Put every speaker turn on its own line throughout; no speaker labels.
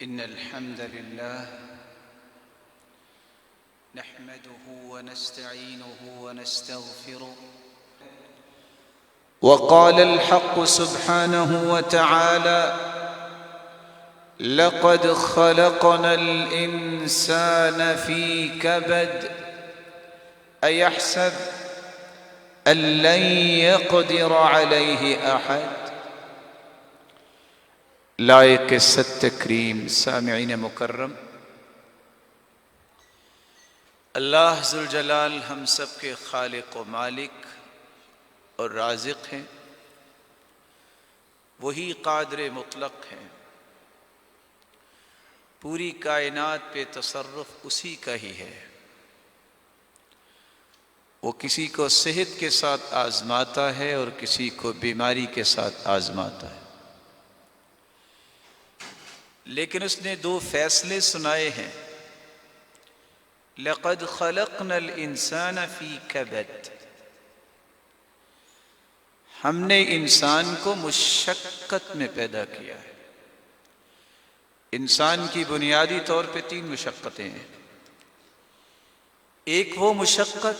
إن الحمد لله نحمده ونستعينه ونستغفره وقال الحق سبحانه وتعالى لقد خلقنا الإنسان في كبد أيحسب أن لن يقدر عليه أحد لائق ست تکریم سامعین مکرم، اللہ ذوالجلال ہم سب کے خالق و مالک اور رازق ہیں، وہی قادر مطلق ہیں، پوری کائنات پہ تصرف اسی کا ہی ہے۔ وہ کسی کو صحت کے ساتھ آزماتا ہے اور کسی کو بیماری کے ساتھ آزماتا ہے، لیکن اس نے دو فیصلے سنائے ہیں۔ لقد خلقنا الانسان فی کبد، ہم نے انسان کو مشقت میں پیدا کیا ہے۔ انسان کی بنیادی طور پہ تین مشقتیں ہیں۔ ایک وہ مشقت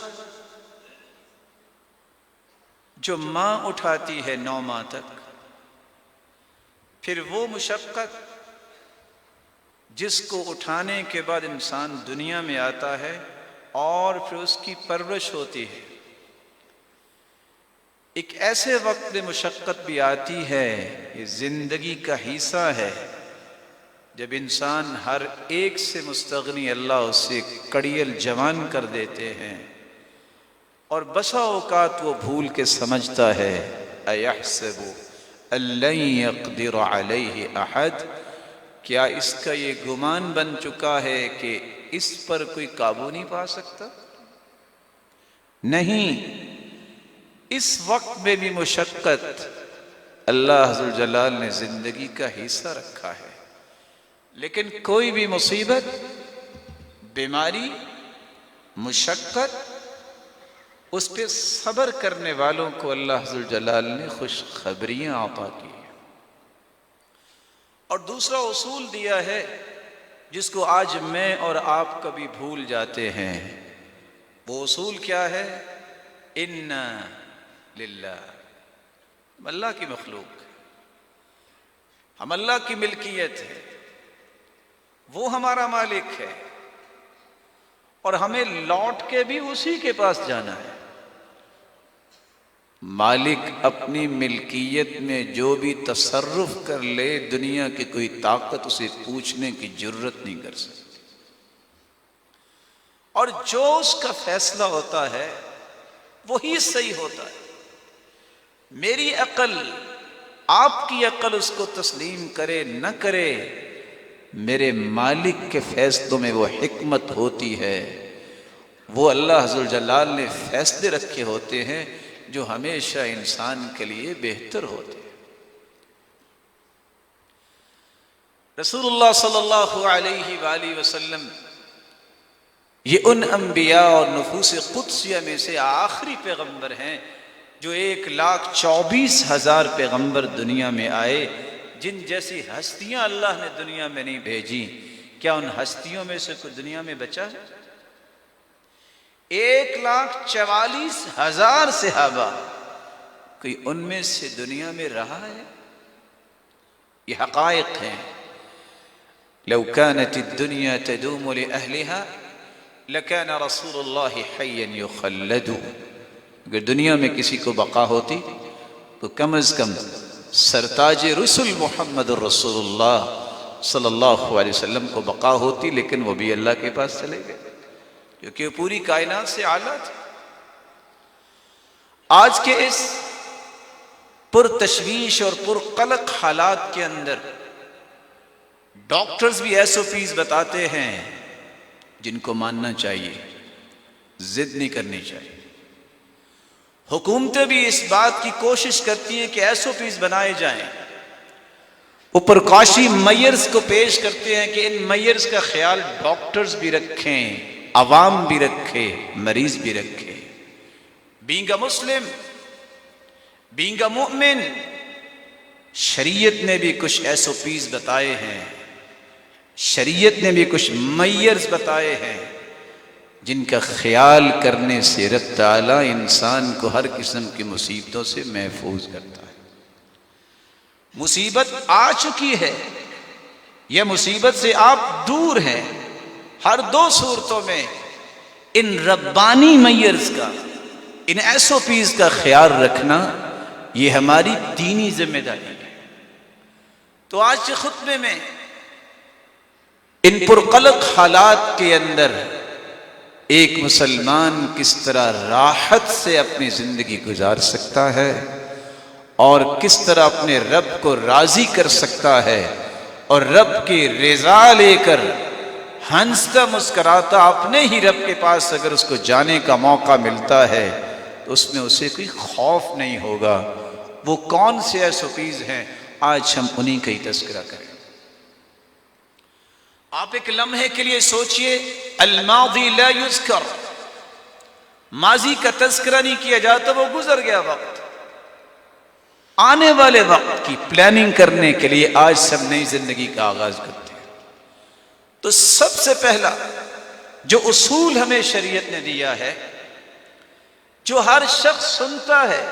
جو ماں اٹھاتی ہے 9 ماہ تک، پھر وہ مشقت جس کو اٹھانے کے بعد انسان دنیا میں آتا ہے اور پھر اس کی پرورش ہوتی ہے۔ ایک ایسے وقت میں مشقت بھی آتی ہے، یہ زندگی کا حصہ ہے، جب انسان ہر ایک سے مستغنی اللہ اسے کڑیل جوان کر دیتے ہیں، اور بسا اوقات وہ بھول کے سمجھتا ہے اَيَحْسَبُ أَن لَّن يَقْدِرَ عَلَيْهِ أَحَدٌ، کیا اس کا یہ گمان بن چکا ہے کہ اس پر کوئی قابو نہیں پا سکتا؟ نہیں، اس وقت میں بھی مشقت اللہ ذوالجلال نے زندگی کا حصہ رکھا ہے، لیکن کوئی بھی مصیبت، بیماری، مشقت، اس پہ صبر کرنے والوں کو اللہ ذوالجلال نے خوشخبریاں عطا کی۔ اور دوسرا اصول دیا ہے جس کو آج میں اور آپ کبھی بھول جاتے ہیں۔ وہ اصول کیا ہے؟ اِنَّا لِلَّهِ، ہم اللہ کی مخلوق ہیں، ہم اللہ کی ملکیت ہے، وہ ہمارا مالک ہے، اور ہمیں لوٹ کے بھی اسی کے پاس جانا ہے۔ مالک اپنی ملکیت میں جو بھی تصرف کر لے، دنیا کی کوئی طاقت اسے پوچھنے کی جرت نہیں کر سکتی، اور جو اس کا فیصلہ ہوتا ہے وہی صحیح ہوتا ہے۔ میری عقل، آپ کی عقل اس کو تسلیم کرے نہ کرے، میرے مالک کے فیصلوں میں وہ حکمت ہوتی ہے۔ وہ اللہ ذوالجلال نے فیصلے رکھے ہوتے ہیں جو ہمیشہ انسان کے لیے بہتر ہوتے ہیں۔ رسول اللہ صلی اللہ علیہ وآلہ وسلم یہ ان انبیاء اور نفوس قدسیہ میں سے آخری پیغمبر ہیں جو 1,24,000 پیغمبر دنیا میں آئے، جن جیسی ہستیاں اللہ نے دنیا میں نہیں بھیجی۔ کیا ان ہستیوں میں سے کوئی دنیا میں بچا ہے؟ 1,44,000 صحابہ، کوئی ان میں سے دنیا میں رہا ہے؟ یہ حقائق ہیں۔ لو كانت الدنيا تدوم لأهلها لكان رسول الله حيا يخلد، اگر دنیا میں کسی کو بقا ہوتی تو کم از کم سرتاج رسل محمد الرسول اللہ صلی اللہ علیہ وسلم کو بقا ہوتی، لیکن وہ بھی اللہ کے پاس چلے گئے کیونکہ وہ پوری کائنات سے اعلیٰ تھے۔ آج کے اس پرتشویش اور پرقلق حالات کے اندر ڈاکٹرز بھی SOPs بتاتے ہیں جن کو ماننا چاہیے، ضد نہیں کرنی چاہیے۔ حکومتیں بھی اس بات کی کوشش کرتی ہیں کہ SOPs بنائے جائیں، وہ پرکاشی میئرز کو پیش کرتے ہیں کہ ان میئرز کا خیال ڈاکٹرز بھی رکھیں، عوام بھی رکھے، مریض بھی رکھے۔ being a Muslim, being a مومن، شریعت نے بھی کچھ SOPs بتائے ہیں۔ شریعت نے بھی کچھ میئرز بتائے ہیں جن کا خیال کرنے سے رب تعالیٰ انسان کو ہر قسم کی مصیبتوں سے محفوظ کرتا ہے۔ مصیبت آ چکی ہے یا مصیبت سے آپ دور ہیں، ہر دو صورتوں میں ان ربانی میئرز کا، ان SOPs کا خیال رکھنا یہ ہماری دینی ذمہ داری ہے۔ تو آج کے خطبے میں ان پرقلق حالات کے اندر ایک مسلمان کس طرح راحت سے اپنی زندگی گزار سکتا ہے اور کس طرح اپنے رب کو راضی کر سکتا ہے اور رب کی رضا لے کر ہنستا مسکراتا اپنے ہی رب کے پاس اگر اس کو جانے کا موقع ملتا ہے تو اس میں اسے کوئی خوف نہیں ہوگا۔ وہ کون سے SOPs ہیں، آج ہم انہی کا ہی تذکرہ کریں۔ آپ ایک لمحے کے لیے سوچئے، الماضی لا یذکر، ماضی کا تذکرہ نہیں کیا جاتا، وہ گزر گیا وقت۔ آنے والے وقت کی پلاننگ کرنے کے لیے آج سب نئی زندگی کا آغاز کرتے ہیں۔ تو سب سے پہلا جو اصول ہمیں شریعت نے دیا ہے، جو ہر شخص سنتا ہے،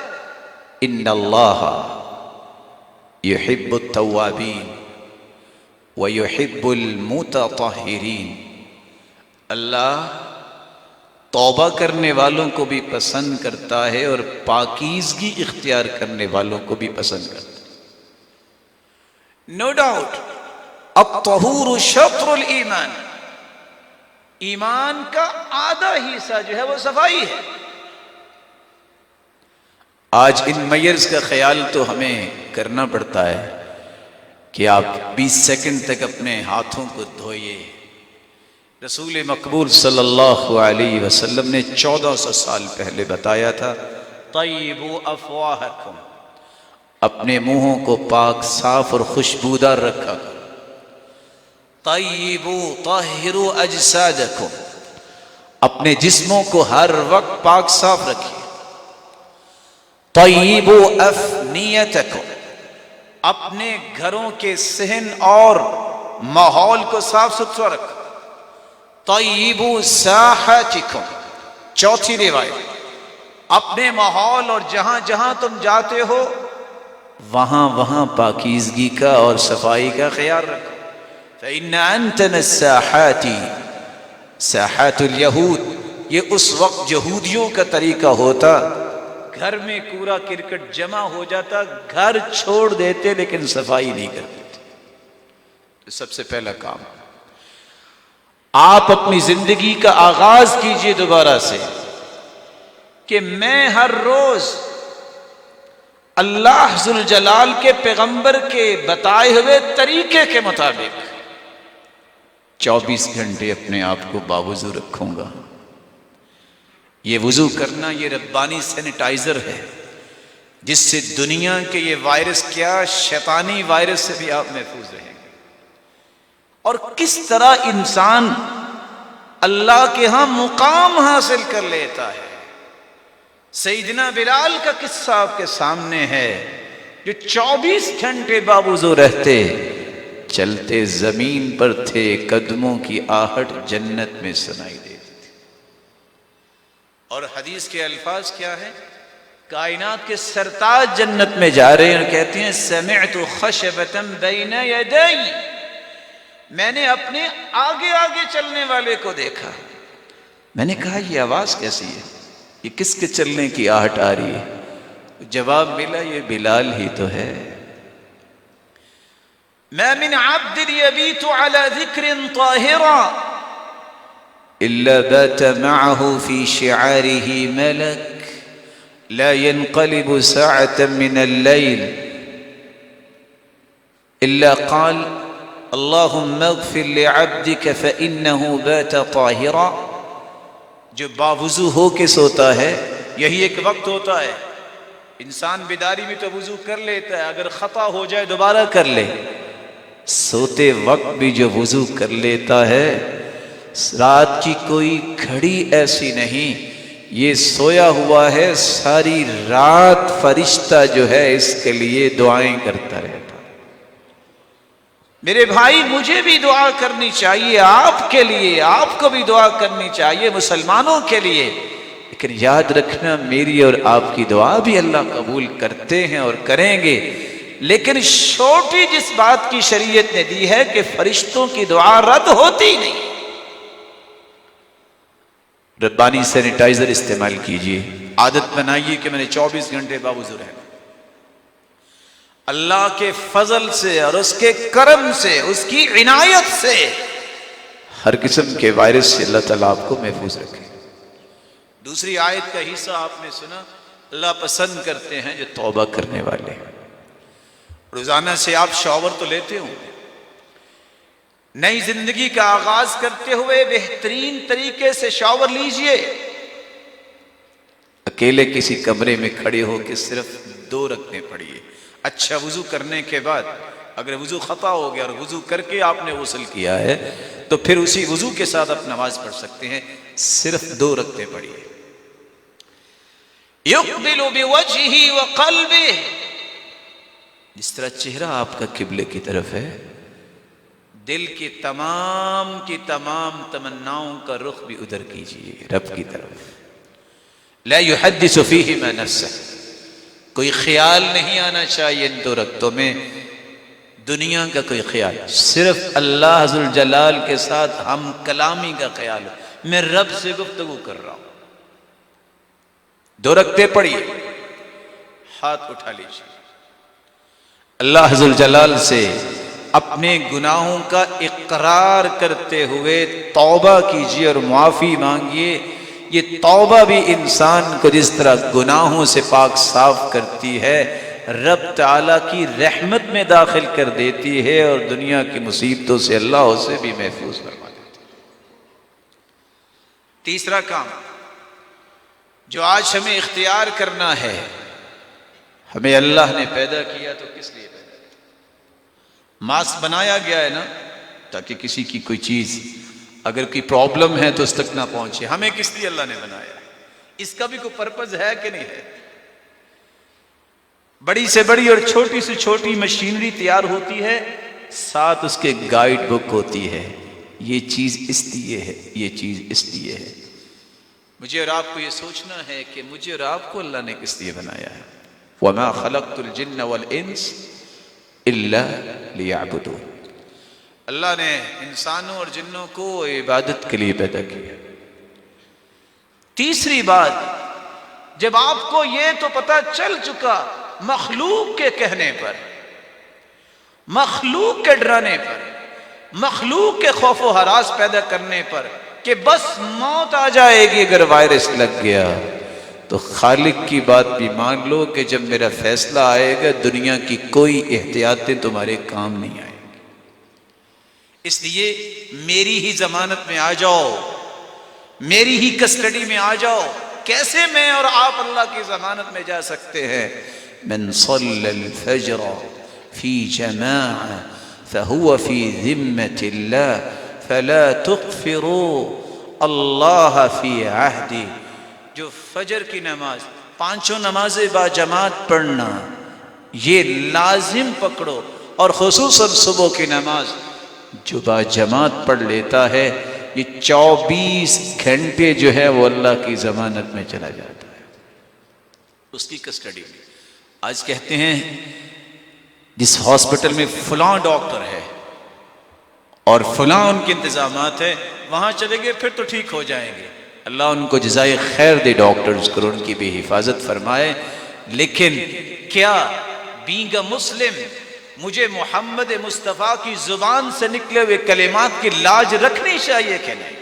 ان اللہ یحب التوابین وَيُحِبُّ الْمُتَطَهِّرِينَ، اللہ توبہ کرنے والوں کو بھی پسند کرتا ہے اور پاکیزگی اختیار کرنے والوں کو بھی پسند کرتا ہے۔ نو ڈاؤٹ الطہور شطر الایمان، ایمان کا آدھا حصہ جو ہے وہ صفائی ہے۔ آج ان میئرز کا خیال تو ہمیں کرنا پڑتا ہے کہ آپ 20 سیکنڈ تک اپنے ہاتھوں کو دھوئیے۔ رسول مقبول صلی اللہ علیہ وسلم نے 1400 سال پہلے بتایا تھا، طیبوا افواہکم، اپنے منہوں کو پاک صاف اور خوشبودار رکھا کرو۔ طیبوا طہروا اجسادکم، اپنے جسموں کو ہر وقت پاک صاف رکھیے۔ طیبوا افنیتکم، اپنے گھروں کے صحن اور ماحول کو صاف ستھرا رکھو۔ طیبوا ساحاتکم، چوتھی روایت، اپنے ماحول اور جہاں جہاں تم جاتے ہو وہاں وہاں پاکیزگی کا اور صفائی کا خیال رکھو۔ فإن أنتن الساحات، ساحات اليہود، یہ اس وقت یہودیوں کا طریقہ ہوتا، گھر میں کوڑا کرکٹ جمع ہو جاتا، گھر چھوڑ دیتے لیکن صفائی نہیں کرتے تھے۔ تو سب سے پہلا کام، آپ اپنی زندگی کا آغاز کیجئے دوبارہ سے کہ میں ہر روز اللہ ذوالجلال کے پیغمبر کے بتائے ہوئے طریقے کے مطابق 24 گھنٹے اپنے آپ کو باوضو رکھوں گا۔ یہ وضو کرنا یہ ربانی سینیٹائزر ہے جس سے دنیا کے یہ وائرس کیا شیطانی وائرس سے بھی آپ محفوظ رہیں گے۔ اور کس طرح انسان اللہ کے ہاں مقام حاصل کر لیتا ہے۔ سیدنا بلال کا قصہ آپ کے سامنے ہے، جو 24 گھنٹے باوضو رہتے، چلتے زمین پر تھے، قدموں کی آہٹ جنت میں سنائی دیتی تھی۔ اور حدیث کے الفاظ کیا ہے؟ کائنات کے سرتاج جنت میں جا رہے ہیں اور کہتے ہیں سمعت خشبۃ بین یدی، میں نے اپنے آگے آگے چلنے والے کو دیکھا۔ میں نے کہا یہ آواز کیسی ہے، یہ کس کے چلنے کی آہٹ آ رہی ہے؟ جواب ملا یہ بلال ہی تو ہے۔ ما من عبد يبيت على ذكر طاهرا إلا بات معه في شعاره ملك لا ينقلب ساعة من الليل إلا قال اللهم اغفر لعبدك فإنه بات طاهرا۔ جو باوضو ہو کے سوتا ہے، یہی ایک وقت ہوتا ہے، انسان بیداری میں تو وضو کر لیتا ہے، اگر خطا ہو جائے دوبارہ کر لے، سوتے وقت بھی جو وضو کر لیتا ہے، رات کی کوئی گھڑی ایسی نہیں، یہ سویا ہوا ہے ساری رات، فرشتہ جو ہے اس کے لیے دعائیں کرتا رہتا۔ میرے بھائی مجھے بھی دعا کرنی چاہیے، آپ کے لیے، آپ کو بھی دعا کرنی چاہیے، مسلمانوں کے لیے، لیکن یاد رکھنا میری اور آپ کی دعا بھی اللہ قبول کرتے ہیں اور کریں گے، لیکن چھوٹی جس بات کی شریعت نے دی ہے کہ فرشتوں کی دعا رد ہوتی نہیں۔ ربانی سینیٹائزر استعمال کیجئے، عادت بنائیے کہ میں نے 24 گھنٹے باوضو رہنا۔ اللہ کے فضل سے اور اس کے کرم سے، اس کی عنایت سے ہر قسم کے وائرس سے اللہ تعالیٰ آپ کو محفوظ رکھے۔ دوسری آیت کا حصہ آپ نے سنا، اللہ پسند کرتے ہیں جو توبہ کرنے والے ہیں۔ روزانہ سے آپ شاور تو لیتے ہوں، نئی زندگی کا آغاز کرتے ہوئے بہترین طریقے سے شاور لیجئے۔ اکیلے کسی کمرے میں کھڑے ہو کے صرف 2 رکعتیں پڑھیے۔ اچھا وضو کرنے کے بعد اگر وضو خطا ہو گیا اور وضو کر کے آپ نے غسل کیا ہے تو پھر اسی وضو کے ساتھ آپ نماز پڑھ سکتے ہیں، صرف 2 رکعتیں پڑھیے۔ یقبل بوجہہ وقلبہ، جس طرح چہرہ آپ کا قبلے کی طرف ہے، دل کی تمام تمناؤں کا رخ بھی ادھر کیجئے، رب کی طرف۔ لا يحدث فیہما نفسہ، کوئی خیال نہیں آنا چاہیے ان 2 رکعتوں میں دنیا کا کوئی خیال، صرف اللہ ذوالجلال کے ساتھ ہم کلامی کا خیال ہو، میں رب سے گفتگو کر رہا ہوں۔ 2 رکعتیں پڑھیے، ہاتھ اٹھا لیجیے، اللہ ذوالجلال سے اپنے گناہوں کا اقرار کرتے ہوئے توبہ کیجیے اور معافی مانگیے۔ یہ توبہ بھی انسان کو جس طرح گناہوں سے پاک صاف کرتی ہے، رب تعالیٰ کی رحمت میں داخل کر دیتی ہے اور دنیا کی مصیبتوں سے اللہ اسے بھی محفوظ فرما دیتا ہے۔ تیسرا کام جو آج ہمیں اختیار کرنا ہے، ہمیں اللہ نے پیدا کیا تو کس لیے پیدا کیا؟ ماسک بنایا گیا ہے نا تاکہ کسی کی کوئی چیز اگر کوئی پرابلم ہے تو اس تک نہ پہنچے۔ ہمیں کس لیے اللہ نے بنایا؟ اس کا بھی کوئی پرپز ہے کہ نہیں ہے؟ بڑی سے بڑی اور چھوٹی سے چھوٹی مشینری تیار ہوتی ہے، ساتھ اس کے گائیڈ بک ہوتی ہے، یہ چیز اس لیے ہے، یہ چیز اس لیے ہے۔ مجھے اور آپ کو یہ سوچنا ہے کہ مجھے اور آپ کو اللہ نے کس لیے بنایا ہے؟ وَمَا خَلَقْتُ الْجِنَّ وَالْإِنسِ إِلَّا لِيَعْبُدُونِ، اللہ نے انسانوں اور جنوں کو عبادت کے لیے پیدا کیا۔ تیسری بات، جب آپ کو یہ تو پتہ چل چکا مخلوق کے کہنے پر، مخلوق کے ڈرانے پر، مخلوق کے خوف و ہراس پیدا کرنے پر کہ بس موت آ جائے گی اگر وائرس لگ گیا، تو خالق کی بات بھی مان لو کہ جب میرا فیصلہ آئے گا دنیا کی کوئی احتیاطیں تمہارے کام نہیں آئیں گی۔ اس لیے میری ہی ضمانت میں آ جاؤ، میری ہی کسٹڈی میں آ جاؤ۔ کیسے میں اور آپ اللہ کی ضمانت میں جا سکتے ہیں؟ من صلی الفجر فی جماعہ فہو فی ذمۃ اللہ فلا تغفروا اللہ فی عہدی، جو فجر کی نماز، 5 نمازیں با جماعت پڑھنا یہ لازم پکڑو، اور خصوصاً صبح کی نماز جو با جماعت پڑھ لیتا ہے یہ 24 گھنٹے جو ہے وہ اللہ کی ضمانت میں چلا جاتا ہے، اس کی کسٹڈی میں۔ آج کہتے ہیں جس ہاسپٹل میں فلاں ڈاکٹر ہے اور فلاں ان کے انتظامات ہے، وہاں چلے گئے پھر تو ٹھیک ہو جائیں گے۔ اللہ ان کو جزائے خیر دے ڈاکٹرز کو، ان کی بھی حفاظت فرمائے۔ لیکن کیا بینگ اے مسلم مجھے محمد مصطفیٰ کی زبان سے نکلے ہوئے کلمات کی لاج رکھنی چاہیے کہ نہیں؟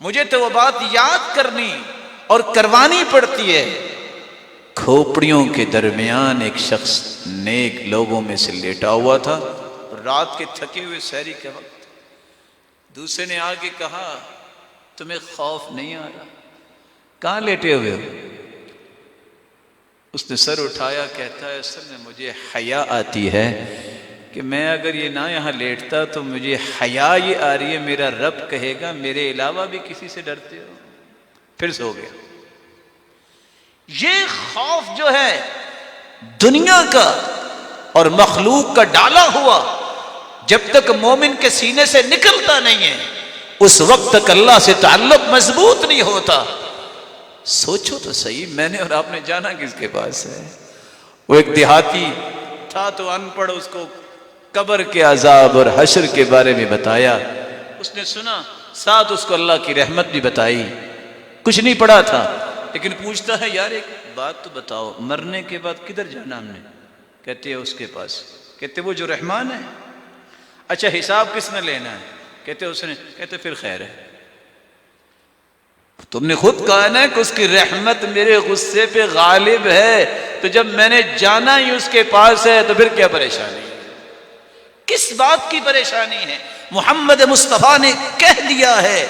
مجھے تو وہ بات یاد کرنی اور کروانی پڑتی ہے۔ کھوپڑیوں کے درمیان ایک شخص نیک لوگوں میں سے لیٹا ہوا تھا، رات کے تھکے ہوئے سحری کے وقت دوسرے نے آگے کہا تمہیں خوف نہیں آ رہا؟ کہاں لیٹے ہوئے ہو؟ اس نے سر اٹھایا، کہتا ہے اصل میں مجھے حیا آتی ہے کہ میں اگر یہ نہ یہاں لیٹتا تو مجھے حیا یہ آ رہی ہے میرا رب کہے گا میرے علاوہ بھی کسی سے ڈرتے ہو؟ پھر سو گیا۔ یہ خوف جو ہے دنیا کا اور مخلوق کا ڈالا ہوا، جب تک مومن کے سینے سے نکلتا نہیں ہے اس وقت تک اللہ سے تعلق مضبوط نہیں ہوتا۔ سوچو تو صحیح، میں نے اور آپ نے جانا کس کے پاس ہے؟ وہ ایک دیہاتی تھا تو ان پڑھ، اس کو قبر کے عذاب اور حشر کے بارے میں بتایا، اس نے سنا، ساتھ اس کو اللہ کی رحمت بھی بتائی، کچھ نہیں پڑھا تھا، لیکن پوچھتا ہے یار ایک بات تو بتاؤ، مرنے کے بعد کدھر جانا ہم نے؟ کہتے ہیں اس کے پاس۔ کہتے وہ جو رحمان ہے؟ اچھا حساب کس نے لینا ہے؟ کہتے اس نے۔ کہتے پھر خیر ہے، تم نے خود کہا نا کہ اس کی رحمت میرے غصے پہ غالب ہے، تو جب میں نے جانا ہی اس کے پاس ہے تو پھر کیا پریشانی ہے؟ کس بات کی پریشانی ہے؟ محمد مصطفیٰ نے کہہ دیا ہے،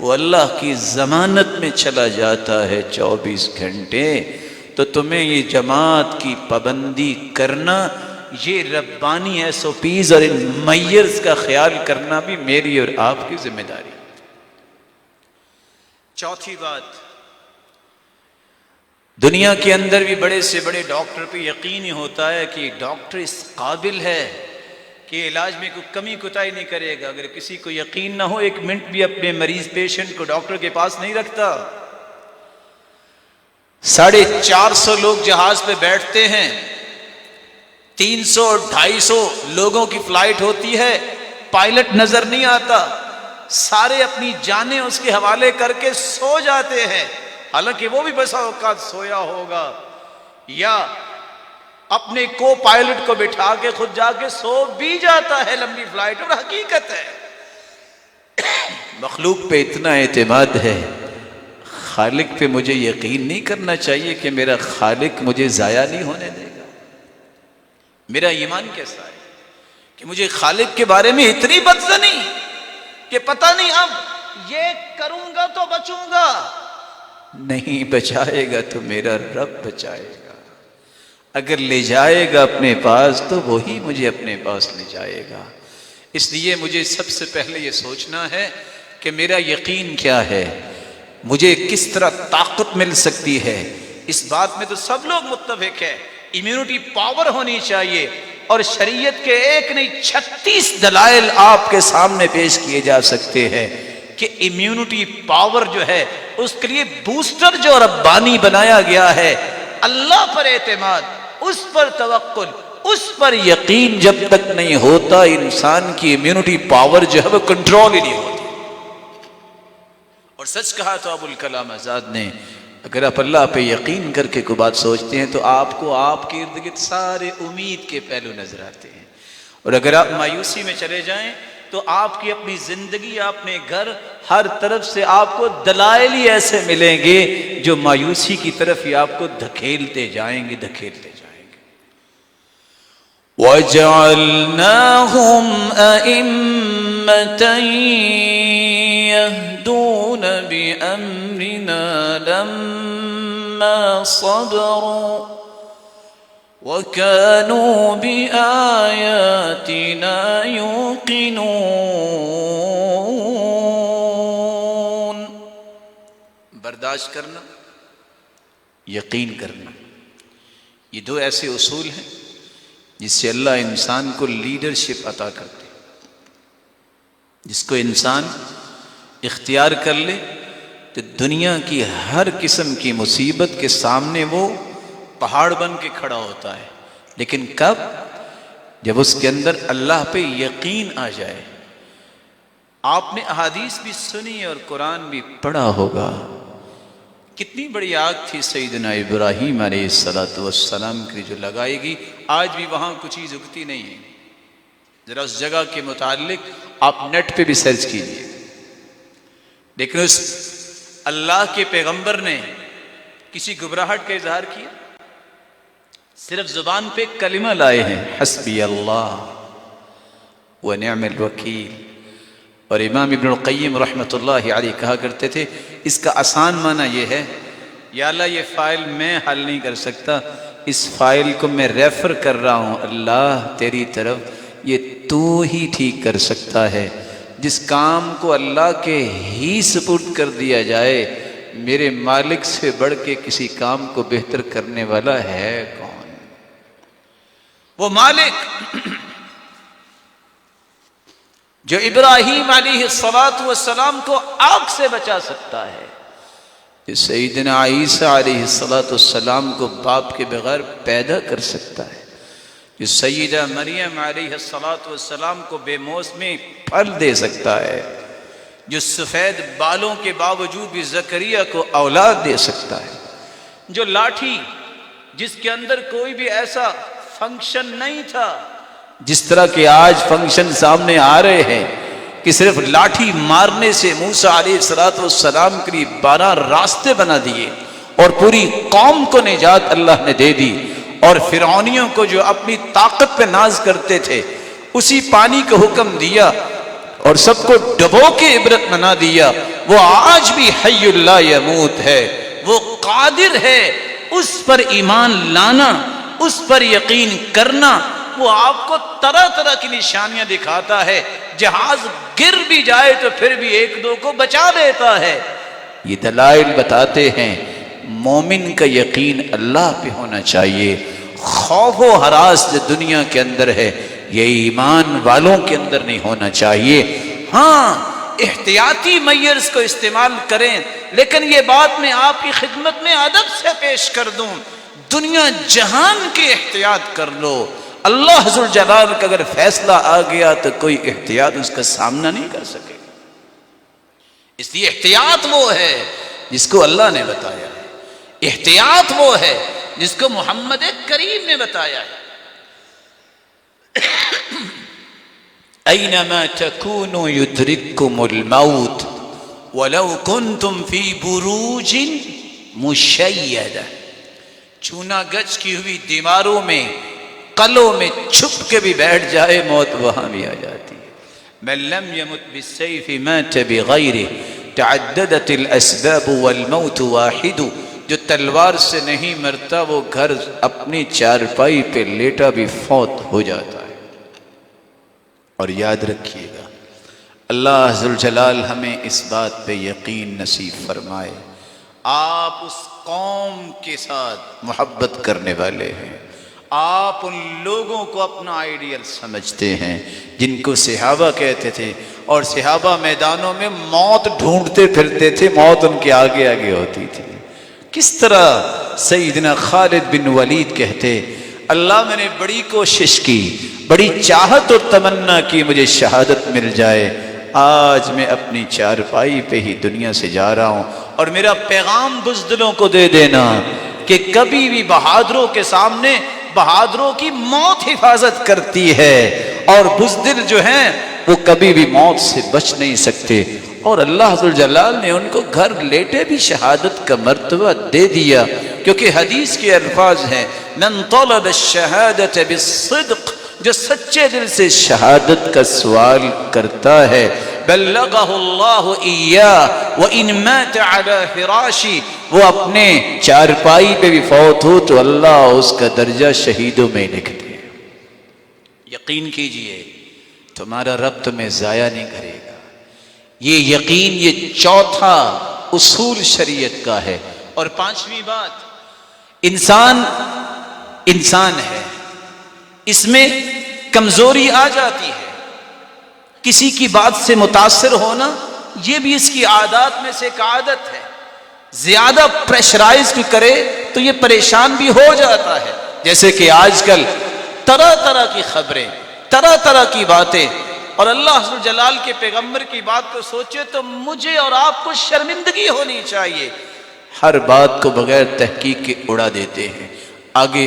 وہ اللہ کی ضمانت میں چلا جاتا ہے 24 گھنٹے، تو تمہیں یہ جماعت کی پابندی کرنا، یہ ربانی SOPs اور ان میئرز کا خیال کرنا بھی میری اور آپ کی ذمہ داری۔ چوتھی بات، دنیا کے اندر بھی بڑے سے بڑے ڈاکٹر پہ یقین ہی ہوتا ہے کہ ڈاکٹر اس قابل ہے کہ علاج میں کوئی کمی کوتاہی نہیں کرے گا۔ اگر کسی کو یقین نہ ہو، ایک منٹ بھی اپنے مریض پیشنٹ کو ڈاکٹر کے پاس نہیں رکھتا۔ 450 لوگ جہاز پہ بیٹھتے ہیں، 300-250 لوگوں کی فلائٹ ہوتی ہے، پائلٹ نظر نہیں آتا، سارے اپنی جانیں اس کے حوالے کر کے سو جاتے ہیں، حالانکہ وہ بھی بسا اوقات سویا ہوگا، یا اپنے کو پائلٹ کو بٹھا کے خود جا کے سو بھی جاتا ہے لمبی فلائٹ۔ اور حقیقت ہے مخلوق پہ اتنا اعتماد ہے، خالق پہ مجھے یقین نہیں کرنا چاہیے کہ میرا خالق مجھے ضائع نہیں ہونے دے گا؟ میرا ایمان کیسا ہے کہ مجھے خالق کے بارے میں اتنی بدظنی کہ پتہ نہیں اب یہ کروں گا تو بچوں گا، نہیں بچائے گا تو میرا رب بچائے گا، اگر لے جائے گا اپنے پاس تو وہی مجھے اپنے پاس لے جائے گا۔ اس لیے مجھے سب سے پہلے یہ سوچنا ہے کہ میرا یقین کیا ہے، مجھے کس طرح طاقت مل سکتی ہے۔ اس بات میں تو سب لوگ متفق ہیں، امیونٹی پاور ہونی چاہیے، اور شریعت کے ایک نہیں 36 دلائل آپ کے سامنے پیش کیے جا سکتے ہیں کہ امیونٹی پاور جو ہے اس کے لیے بوسٹر جو ربانی بنایا گیا ہے، اللہ پر اعتماد، اس پر توکل، اس پر یقین جب تک نہیں ہوتا، انسان کی امیونٹی پاور جو ہے وہ کنٹرول ہی نہیں ہوتی۔ اور سچ کہا تو ابو الکلام آزاد نے، اگر آپ اللہ پہ یقین کر کے کوئی بات سوچتے ہیں تو آپ کو آپ کے ارد گرد سارے امید کے پہلو نظر آتے ہیں، اور اگر آپ مایوسی میں چلے جائیں تو آپ کی اپنی زندگی، اپنے گھر، ہر طرف سے آپ کو دلائل ہی ایسے ملیں گے جو مایوسی کی طرف ہی آپ کو دھکیلتے جائیں گے۔ وَجَعَلْنَاهُمْ أَئِمَّةً يَهْدُونَ بِأَمْرِنَا لَمَّا صَبَرُوا وَكَانُوا بِآيَاتِنَا يُوقِنُونَ۔ برداشت کرنا، یقین کرنا، یہ دو ایسے اصول ہیں جس سے اللہ انسان کو لیڈرشپ عطا کرتے، جس کو انسان اختیار کر لے تو دنیا کی ہر قسم کی مصیبت کے سامنے وہ پہاڑ بن کے کھڑا ہوتا ہے، لیکن کب؟ جب اس کے اندر اللہ پہ یقین آ جائے۔ آپ نے احادیث بھی سنی اور قرآن بھی پڑھا ہوگا، کتنی بڑی آگ تھی سیدنا ابراہیم علیہ السلام کی جو لگائے گی، آج بھی وہاں کچھ چیز اگتی نہیں ہے۔ ذرا اس جگہ کے متعلق آپ نیٹ پہ بھی سرچ کیجئے، لیکن اس اللہ کے پیغمبر نے کسی گھبراہٹ کا اظہار کیا؟ صرف زبان پہ کلمہ لائے ہیں، حسبی اللہ ونعم الوکیل۔ اور امام ابن القیم رحمۃ اللہ علیہ کہا کرتے تھے، اس کا آسان معنی یہ ہے، یا اللہ یہ فائل میں حل نہیں کر سکتا، اس فائل کو میں ریفر کر رہا ہوں اللہ تیری طرف، یہ تو ہی ٹھیک کر سکتا ہے۔ جس کام کو اللہ کے ہی سپرد کر دیا جائے، میرے مالک سے بڑھ کے کسی کام کو بہتر کرنے والا ہے کون؟ وہ مالک جو ابراہیم علیہ السلام کو آگ سے بچا سکتا ہے، جو سیدنا عیسیٰ علیہ السلام کو باپ کے بغیر پیدا کر سکتا ہے، جو سیدہ مریم علیہ السلام کو بے موسمی پھل دے سکتا ہے، جو سفید بالوں کے باوجود بھی زکریا کو اولاد دے سکتا ہے، جو لاٹھی جس کے اندر کوئی بھی ایسا فنکشن نہیں تھا، جس طرح کے آج فنکشن سامنے آ رہے ہیں کہ صرف لاٹھی مارنے سے موسیٰ علیہ السلام کے لیے 12 راستے بنا دیے اور پوری قوم کو نجات اللہ نے دے دی، اور فرعونیوں کو جو اپنی طاقت پہ ناز کرتے تھے اسی پانی کو حکم دیا اور سب کو ڈبو کے عبرت بنا دیا۔ وہ آج بھی حی لا یموت ہے، وہ قادر ہے، اس پر ایمان لانا، اس پر یقین کرنا۔ وہ آپ کو طرح طرح کی نشانیاں دکھاتا ہے، جہاز گر بھی جائے تو پھر بھی ایک دو کو بچا لیتا ہے۔ یہ دلائل بتاتے ہیں مومن کا یقین اللہ پہ ہونا چاہیے۔ خوف و ہراس جو دنیا کے اندر ہے یہ ایمان والوں کے اندر نہیں ہونا چاہیے۔ ہاں احتیاطی میئرز کو استعمال کریں، لیکن یہ بات میں آپ کی خدمت میں ادب سے پیش کر دوں، دنیا جہان کی احتیاط کر لو، اللہ ذوالجلال کا اگر فیصلہ آ گیا تو کوئی احتیاط اس کا سامنا نہیں کر سکے۔ اس لیے احتیاط وہ ہے جس کو اللہ نے بتایا ہے، احتیاط وہ ہے جس کو محمد کریم نے بتایا ہے۔ اینما تکونوا یدرککم الموت ولو کنتم فی بروج مشیدہ، چونا گچ کی ہوئی دیواروں میں، قلعوں میں چھپ کے بھی بیٹھ جائے موت وہاں بھی آ جاتی ہے۔ من لم يمت بالسیف مات بغیرہ تعددت الاسباب والموت واحد، جو تلوار سے نہیں مرتا وہ گھر اپنی چارپائی پہ لیٹا بھی فوت ہو جاتا ہے۔ اور یاد رکھیے گا اللہ ذوالجلال ہمیں اس بات پہ یقین نصیب فرمائے، آپ اس قوم کے ساتھ محبت کرنے والے ہیں، آپ ان لوگوں کو اپنا آئیڈیل سمجھتے ہیں جن کو صحابہ کہتے تھے، اور صحابہ میدانوں میں موت ڈھونڈتے پھرتے تھے، موت ان کے آگے آگے ہوتی تھی۔ کس طرح سیدنا خالد بن ولید کہتے، اللہ میں نے بڑی کوشش کی، بڑی چاہت اور تمنا کی مجھے شہادت مل جائے، آج میں اپنی چارپائی پہ ہی دنیا سے جا رہا ہوں، اور میرا پیغام بزدلوں کو دے دینا کہ کبھی بھی بہادروں کے سامنے بہادروں کی موت حفاظت کرتی ہے، اور بزدل جو ہیں وہ کبھی بھی موت سے بچ نہیں سکتے۔ اور اللہ ذوالجلال نے ان کو گھر لیٹے بھی شہادت کا مرتبہ دے دیا، کیونکہ حدیث کے الفاظ ہیں من طلب الشہادت بالصدق، جو سچے دل سے شہادت کا سوال کرتا ہے، بلغہ اللہ ایاہ وان مات علی فراشی، وہ اپنے چارپائی پہ بھی فوت ہو تو اللہ اس کا درجہ شہیدوں میں لکھ دے۔ یقین کیجئے تمہارا رب تمہیں ضائع نہیں کرے گا، یہ یقین یہ چوتھا اصول شریعت کا ہے۔ اور پانچویں بات، انسان ہے، اس میں کمزوری آ جاتی ہے، کسی کی بات سے متاثر ہونا یہ بھی اس کی عادات میں سے ایک عادت ہے، زیادہ پریشرائز بھی کرے تو یہ پریشان بھی ہو جاتا ہے، جیسے کہ آج کل طرح طرح کی خبریں، طرح طرح کی باتیں، اور اللہ ذوالجلال کے پیغمبر کی بات کو سوچے تو مجھے اور آپ کو شرمندگی ہونی چاہیے، ہر بات کو بغیر تحقیق کے اڑا دیتے ہیں، آگے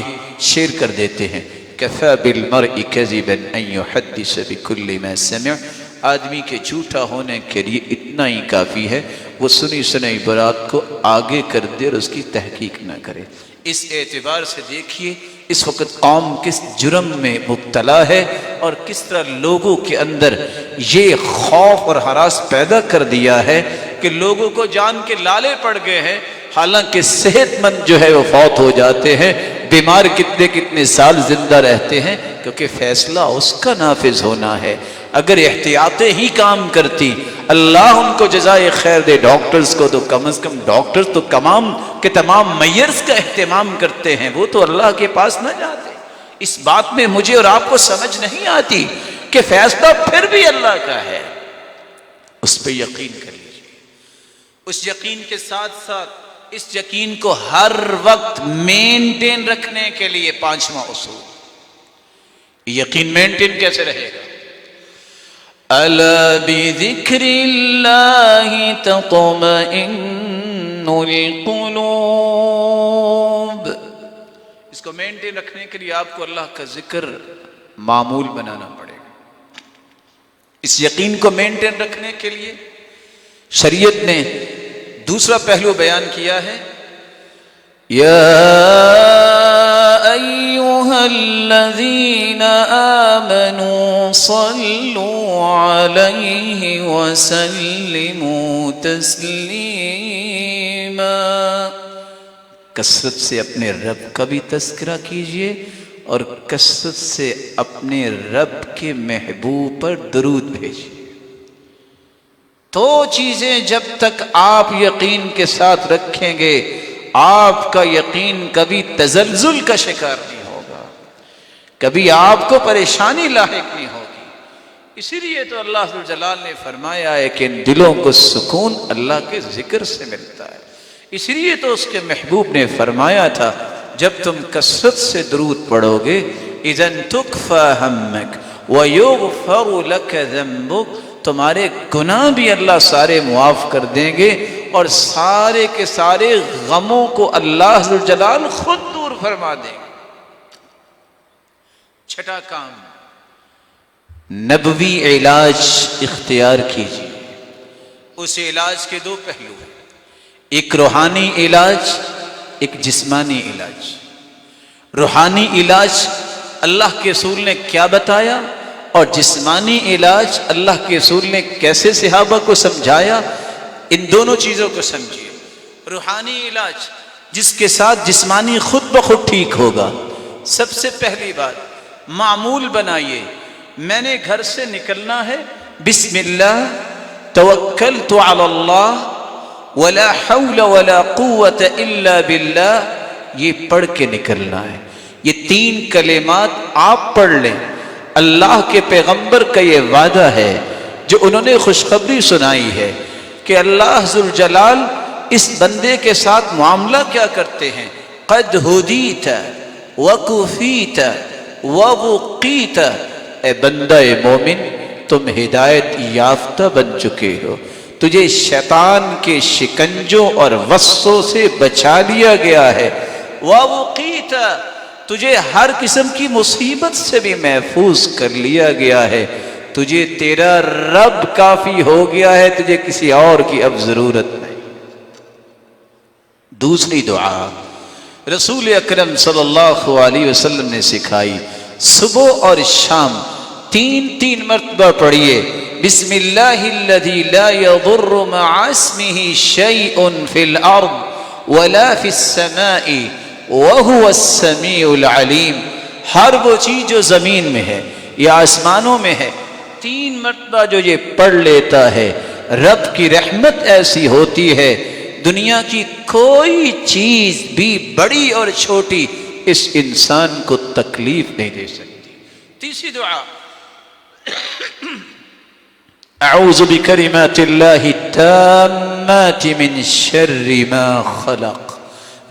شیئر کر دیتے ہیں۔ کفی بالمرء کذبا ان یحدث بکل ما سمع، آدمی کے جھوٹا ہونے کے لیے اتنا ہی کافی ہے وہ سنی سنائی بات کو آگے کر دے اور اس کی تحقیق نہ کرے۔ اس اعتبار سے دیکھیے اس وقت قوم کس جرم میں مبتلا ہے اور کس طرح لوگوں کے اندر یہ خوف اور ہراس پیدا کر دیا ہے کہ لوگوں کو جان کے لالے پڑ گئے ہیں، حالانکہ صحت مند جو ہے وہ فوت ہو جاتے ہیں، بیمار کتنے کتنے سال زندہ رہتے ہیں، کیونکہ فیصلہ اس کا نافذ ہونا ہے۔ اگر احتیاطیں ہی کام کرتی، اللہ ان کو جزائے خیر دے، ڈاکٹرز کو تو کم از کم ڈاکٹرز تو تمام کے تمام میئرز کا اہتمام کرتے ہیں، وہ تو اللہ کے پاس نہ جاتے۔ اس بات میں مجھے اور آپ کو سمجھ نہیں آتی کہ فیصلہ پھر بھی اللہ کا ہے، اس پہ یقین کر لیجیے۔ اس یقین کے ساتھ ساتھ اس یقین کو ہر وقت مینٹین رکھنے کے لیے پانچواں اصول، یقین مینٹین کیسے رہے گا؟ الا بذکر اللہ تطمئن القلوب۔ اس کو مینٹین رکھنے کے لیے آپ کو اللہ کا ذکر معمول بنانا پڑے گا۔ اس یقین کو مینٹین رکھنے کے لیے شریعت نے دوسرا پہلو بیان کیا ہے، یا ایھا الذین آمنوا صلوا علیہ وسلموا تسلیما۔ کثرت سے اپنے رب کا بھی تذکرہ کیجئے اور کثرت سے اپنے رب کے محبوب پر درود بھیجئے۔ دو چیزیں جب تک آپ یقین کے ساتھ رکھیں گے، آپ کا یقین کبھی تزلزل کا شکار نہیں ہوگا، کبھی آپ کو پریشانی لاحق نہیں ہوگی۔ اسی لیے تو اللہ ذوالجلال نے فرمایا ہے کہ ان دلوں کو سکون اللہ کے ذکر سے ملتا ہے۔ اسی لیے تو اس کے محبوب نے فرمایا تھا جب تم کثرت سے درود پڑھو گے، اذن تکفی ہمک ویغفر لک ذنبک، تمہارے گناہ بھی اللہ سارے معاف کر دیں گے اور سارے کے سارے غموں کو اللہ ذوالجلال خود دور فرما دیں گے۔ چھٹا کام، نبوی علاج اختیار کیجیے۔ اس علاج کے دو پہلو ہیں، ایک روحانی علاج، ایک جسمانی علاج۔ روحانی علاج اللہ کے رسول نے کیا بتایا اور جسمانی علاج اللہ کے رسول نے کیسے صحابہ کو سمجھایا، ان دونوں چیزوں کو سمجھیے۔ روحانی علاج جس کے ساتھ جسمانی خود بخود ٹھیک ہوگا، سب سے پہلی بات معمول بنائیے، میں نے گھر سے نکلنا ہے، بسم اللہ توکلت علی اللہ ولا حول ولا قوت الا باللہ، یہ پڑھ کے نکلنا ہے۔ یہ تین کلمات آپ پڑھ لیں، اللہ کے پیغمبر کا یہ وعدہ ہے جو انہوں نے خوشخبری سنائی ہے کہ اللہ ذوالجلال اس بندے کے ساتھ معاملہ کیا کرتے ہیں، قد ہدیت وکفیت ووقیت، اے بندہ مومن تم ہدایت یافتہ بن چکے ہو، تجھے شیطان کے شکنجوں اور وسوں سے بچا لیا گیا ہے، ووقیت، تجھے ہر قسم کی مصیبت سے بھی محفوظ کر لیا گیا ہے، تجھے تیرا رب کافی ہو گیا ہے، تجھے کسی اور کی اب ضرورت نہیں۔ دوسری دعا رسول اکرم صلی اللہ علیہ وسلم نے سکھائی، صبح اور شام تین مرتبہ پڑھیے، بسم اللہ الذی لا یضر مع اسمہ شیء فی الارض ولا فی السماء وَهُوَ السَّمِيعُ الْعَلِيمُ۔ ہر وہ چیز جو زمین میں ہے یا آسمانوں میں ہے، تین مرتبہ جو یہ پڑھ لیتا ہے، رب کی رحمت ایسی ہوتی ہے دنیا کی کوئی چیز بھی بڑی اور چھوٹی اس انسان کو تکلیف نہیں دے سکتی۔ تیسری دعا، اعوذ بکلمات اللہ التامات من شر ما خلق۔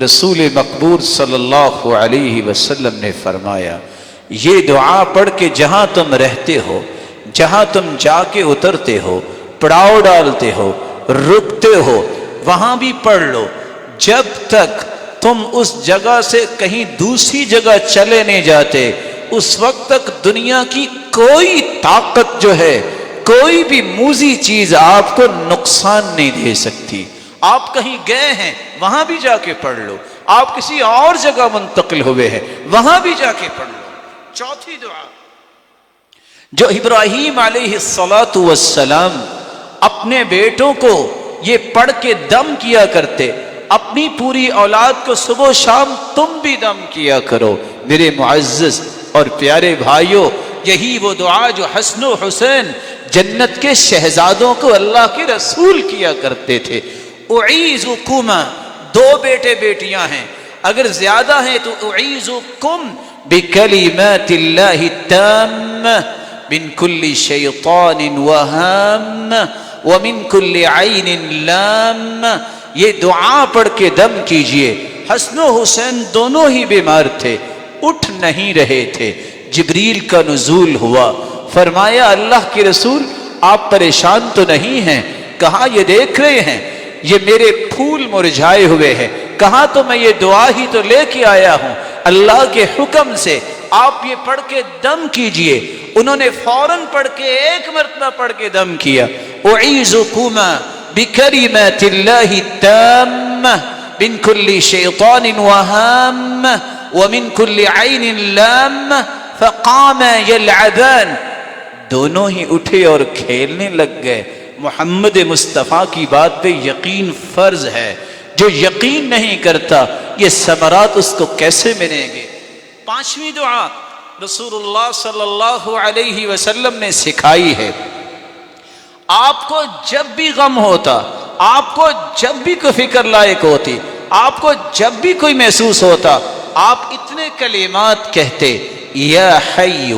رسول مقبول صلی اللہ علیہ وسلم نے فرمایا، یہ دعا پڑھ کے جہاں تم رہتے ہو، جہاں تم جا کے اترتے ہو، پڑاؤ ڈالتے ہو، رکتے ہو، وہاں بھی پڑھ لو، جب تک تم اس جگہ سے کہیں دوسری جگہ چلے نہیں جاتے، اس وقت تک دنیا کی کوئی طاقت جو ہے، کوئی بھی موذی چیز آپ کو نقصان نہیں دے سکتی۔ آپ کہیں گئے ہیں وہاں بھی جا کے پڑھ لو، آپ کسی اور جگہ منتقل ہوئے ہیں وہاں بھی جا کے پڑھ لو۔ چوتھی دعا جو ابراہیم علیہ السلام اپنے بیٹوں کو یہ پڑھ کے دم کیا کرتے، اپنی پوری اولاد کو صبح و شام تم بھی دم کیا کرو۔ میرے معزز اور پیارے بھائیوں، یہی وہ دعا جو حسن و حسین جنت کے شہزادوں کو اللہ کے رسول کیا کرتے تھے۔ اعیذکما، دو بیٹے بیٹیاں ہیں، اگر زیادہ ہیں تو اعیذکم بکلمات اللہ التامہ من كل شيطان وهام ومن كل عين لام. یہ دعا پڑھ کے دم کیجئے. حسن و حسین دونوں ہی بیمار تھے, اٹھ نہیں رہے تھے. جبریل کا نزول ہوا, فرمایا اللہ کے رسول آپ پریشان تو نہیں ہیں؟ کہا یہ دیکھ رہے ہیں یہ میرے پھول مرجھائے ہوئے ہیں. کہا تو میں یہ دعا ہی تو لے کے آیا ہوں, اللہ کے حکم سے آپ یہ پڑھ کے دم کیجئے. انہوں نے فوراً پڑھ کے ایک مرتبہ پڑھ کے دم کیا. اعیذکما بکلمات اللہ التامہ من کل شیطان وہام ومن کل عین لام. فقاما یلعبان, دونوں ہی اٹھے اور کھیلنے لگ گئے. محمد مصطفیٰ کی بات پہ یقین فرض ہے. جو یقین نہیں کرتا یہ ثمرات اس کو کیسے ملیں گے؟ پانچویں دعا رسول اللہ صلی اللہ علیہ وسلم نے سکھائی ہے. آپ کو جب بھی غم ہوتا, آپ کو جب بھی کوئی فکر لائق ہوتی, آپ کو جب بھی کوئی محسوس ہوتا, آپ اتنے کلمات کہتے, یا حی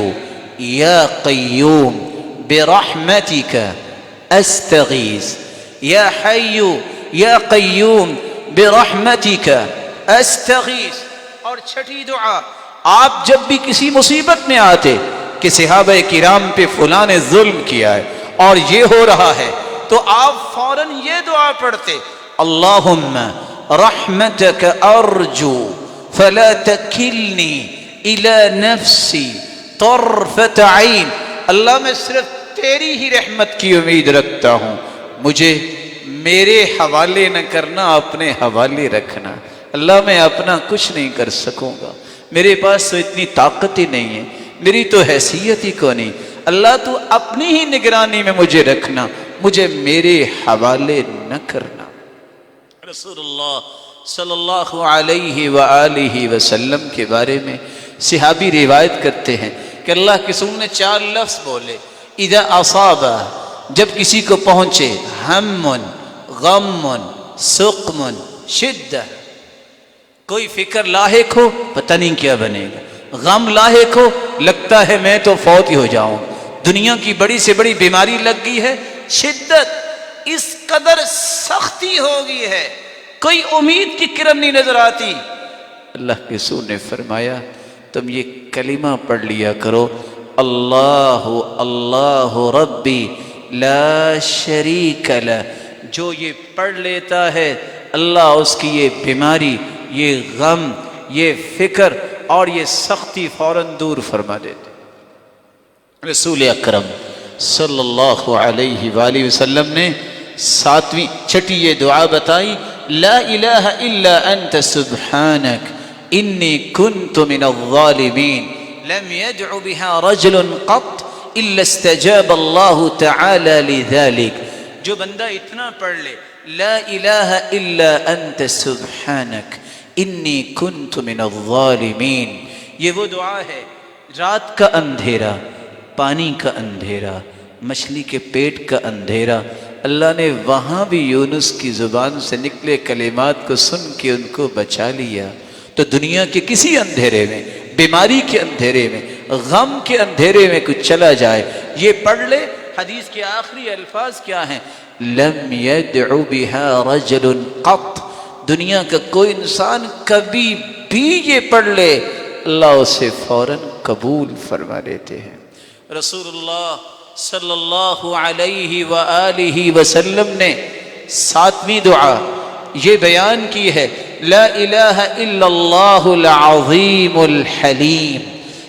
یا قیوم برحمتک استغیث, یا حی یا قیوم برحمتک استغیث. اور چھٹی دعا, آپ جب بھی کسی مصیبت میں آتے کہ صحابہ کرام پہ فلاں نے ظلم کیا ہے اور یہ ہو رہا ہے, تو آپ فوراً یہ دعا پڑھتے, اللہم رحمتک ارجو فلا تکلنی الی نفسی طرفت عین. اللہ میں صرف تیری ہی رحمت کی امید رکھتا ہوں, مجھے میرے حوالے نہ کرنا, اپنے حوالے رکھنا. اللہ میں اپنا کچھ نہیں کر سکوں گا, میرے پاس تو اتنی طاقت ہی نہیں ہے, میری تو حیثیت ہی کو نہیں. اللہ تو اپنی ہی نگرانی میں مجھے رکھنا, مجھے میرے حوالے نہ کرنا. رسول اللہ صلی اللہ علیہ وآلہ وسلم کے بارے میں صحابی روایت کرتے ہیں کہ اللہ کے رسول نے 4 لفظ بولے, اذا اصاب, جب کسی کو پہنچے, ہم غم سقم شدہ, کوئی فکر لاحق ہو پتہ نہیں کیا بنے گا, غم لاحق ہو لگتا ہے میں تو فوت ہی ہو جاؤں, دنیا کی بڑی سے بڑی بیماری لگ گئی ہے, شدت اس قدر سختی ہو گئی ہے, کوئی امید کی کرن نہیں نظر آتی. اللہ کے رسول نے فرمایا تم یہ کلمہ پڑھ لیا کرو, اللہ اللہ ربی لا شریک لہ. جو یہ پڑھ لیتا ہے اللہ اس کی یہ بیماری, یہ غم, یہ فکر اور یہ سختی فوراً دور فرما دیتے. رسول اکرم صلی اللہ علیہ وآلہ وسلم نے 7ویں چھٹی یہ دعا بتائی, لا الہ الا انت سبحانک انی کنت من الظالمین لم يدع بها رجل قط الا استجاب اللہ تعالی لذلك. جو بندہ اتنا پڑھ لے, لا الہ الا انت سبحانک انی کنت من الظالمین, یہ وہ دعا ہے. رات کا اندھیرا, پانی کا اندھیرا, مچھلی کے پیٹ کا اندھیرا, اللہ نے وہاں بھی یونس کی زبان سے نکلے کلمات کو سن کے ان کو بچا لیا. تو دنیا کے کسی اندھیرے میں, بیماری کے اندھیرے میں, غم کے اندھیرے میں کچھ چلا جائے, یہ پڑھ لے. حدیث کے آخری الفاظ کیا ہیں؟ لم يدع بها رجل قط, دنیا کا کوئی انسان کبھی بھی یہ پڑھ لے اللہ اسے فوراً قبول فرما لیتے ہیں. رسول اللہ صلی اللہ علیہ وآلہ وسلم نے 7ویں دعا یہ بیان کی ہے, لا الہ الا اللہ العظیم الحلیم,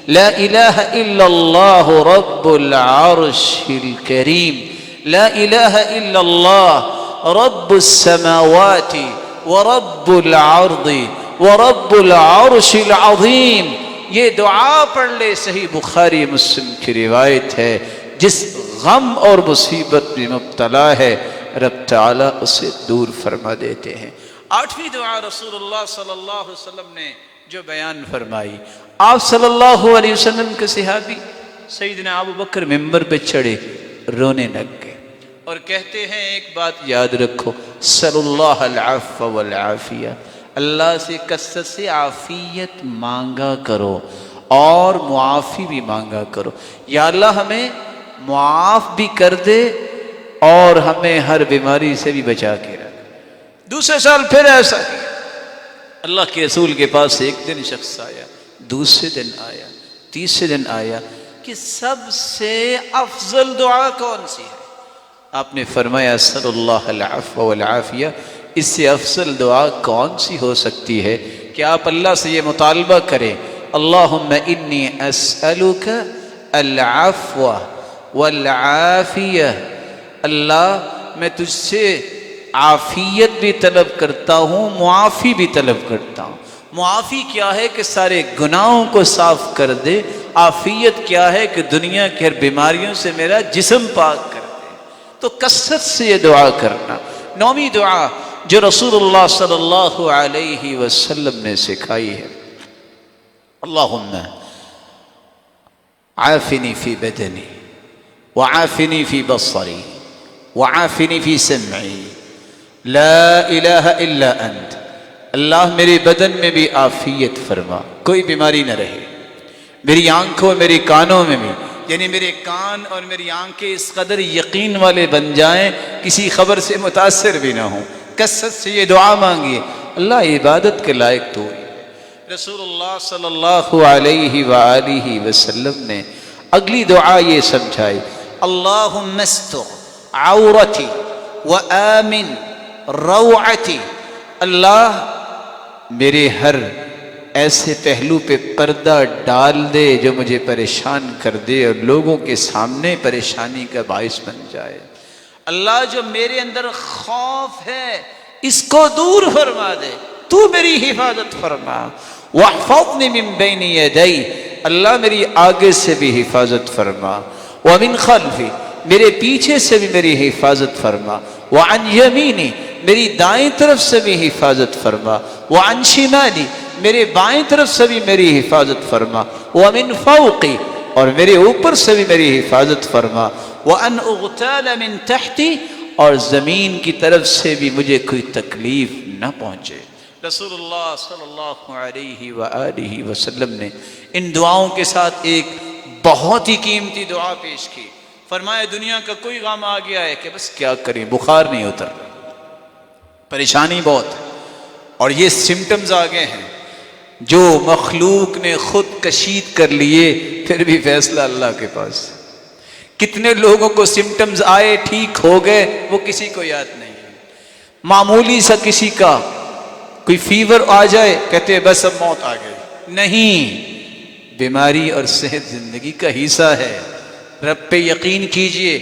لا الہ الا اللہ رب العرش الکریم, لا الہ الا اللہ رب السماوات ورب العرض ورب العرش العظیم. یہ دعا پڑھ لے, صحیح بخاری مسلم کی روایت ہے, جس غم اور مصیبت میں مبتلا ہے رب تعالیٰ اسے دور فرما دیتے ہیں. 8ویں دعا رسول اللہ صلی اللہ علیہ وسلم نے جو بیان فرمائی, آپ صلی اللہ علیہ وسلم کے صحابی سیدنا ابو بکر ممبر پہ چڑھے, رونے لگ گئے اور کہتے ہیں ایک بات یاد رکھو, صلی اللہ العفو والعافیہ, اللہ سے کثرت سے عافیت مانگا کرو اور معافی بھی مانگا کرو۔ یا اللہ ہمیں معاف بھی کر دے اور ہمیں ہر بیماری سے بھی بچا کے رکھ۔ دوسرے سال پھر ایسا کیا، اللہ کے رسول کے پاس ایک دن شخص آیا، دوسرے دن آیا، تیسرے دن آیا کہ سب سے افضل دعا کون سی ہے؟ آپ نے فرمایا صلی اللہ العفو والعافیہ، اس سے افضل دعا کون سی ہو سکتی ہے کہ آپ اللہ سے یہ مطالبہ کریں، اللہم انی اسألک العفو والعافیہ، اللہ میں تجھ سے عافیت بھی طلب کرتا ہوں، معافی بھی طلب کرتا ہوں۔ معافی کیا ہے کہ سارے گناہوں کو صاف کر دے، عافیت کیا ہے کہ دنیا کی ہر بیماریوں سے میرا جسم پاک کر دے۔ تو کثرت سے یہ دعا کرنا۔ نویں دعا جو رسول اللہ صلی اللہ علیہ وسلم نے سکھائی ہے، اللہم عافنی فی بدنی وعافنی فی بصری وعافنی فی سمعی لا الہ الا انت، اللہ میرے بدن میں بھی عافیت فرما، کوئی بیماری نہ رہے، میری آنکھوں میری کانوں میں بھی، یعنی میرے کان اور میری آنکھیں اس قدر یقین والے بن جائیں کسی خبر سے متاثر بھی نہ ہوں۔ کثرت سے یہ دعا مانگیے، اللہ عبادت کے لائق تو ہے۔ رسول اللہ صلی اللہ علیہ وآلہ وسلم نے اگلی دعا یہ سمجھائی، اللہم استر عورتی وآمن روعتی، اللہ میرے ہر ایسے پہلو پہ پردہ ڈال دے جو مجھے پریشان کر دے اور لوگوں کے سامنے پریشانی کا باعث بن جائے۔ اللہ جو میرے اندر خوف ہے اس کو دور فرما دے، تو میری حفاظت فرما۔ واحفظنی من بین یدی، اللہ میری آگے سے بھی حفاظت فرما، ومن خلفی، میرے پیچھے سے بھی میری حفاظت فرما، وعن یمینی، میری دائیں طرف سے بھی حفاظت فرما، وعن شمالی، میرے بائیں طرف سے بھی میری حفاظت فرما، ومن فوقی، اور میرے اوپر سے بھی میری حفاظت فرما، وان اغتال من تحتی، اور زمین کی طرف سے بھی مجھے کوئی تکلیف نہ پہنچے۔ رسول اللہ صلی اللہ علیہ وآلہ وسلم نے ان دعاؤں کے ساتھ ایک بہت ہی قیمتی دعا پیش کی، فرمایا دنیا کا کوئی غم آ گیا ہے کہ بس کیا کریں، بخار نہیں اتر رہا، پریشانی بہت ہے، اور یہ سمٹمز آگے ہیں جو مخلوق نے خود کشید کر لیے، پھر بھی فیصلہ اللہ کے پاس۔ کتنے لوگوں کو سمٹمز آئے ٹھیک ہو گئے، وہ کسی کو یاد نہیں ہے۔ معمولی سا کسی کا کوئی فیور آ جائے کہتے ہیں بس اب موت آ گئی، نہیں، بیماری اور صحت زندگی کا حصہ ہے۔ رب پہ یقین کیجئے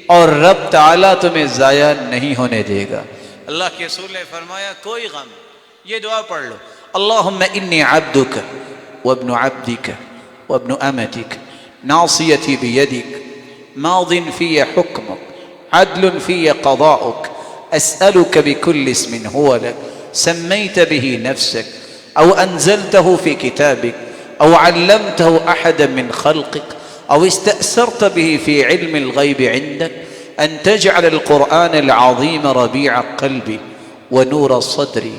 اور رب تعالیٰ تمہیں ضائع نہیں ہونے دے گا۔ اللہ کے رسول نے فرمایا کوئی غم، یہ دعا پڑھ لو، اللہم انی عبدک وابن عبدک وابن امتک ناصیتی بیدک ماض فی حکمک عدل فی قضاؤک اسألک بکل اسم هو لک سمیت به نفسک او انزلته فی کتابک او علمته احدا من خلقک او استأثرت به في علم الغيب عندك أن تجعل القرآن العظيم ربيع قلبي ونور صدري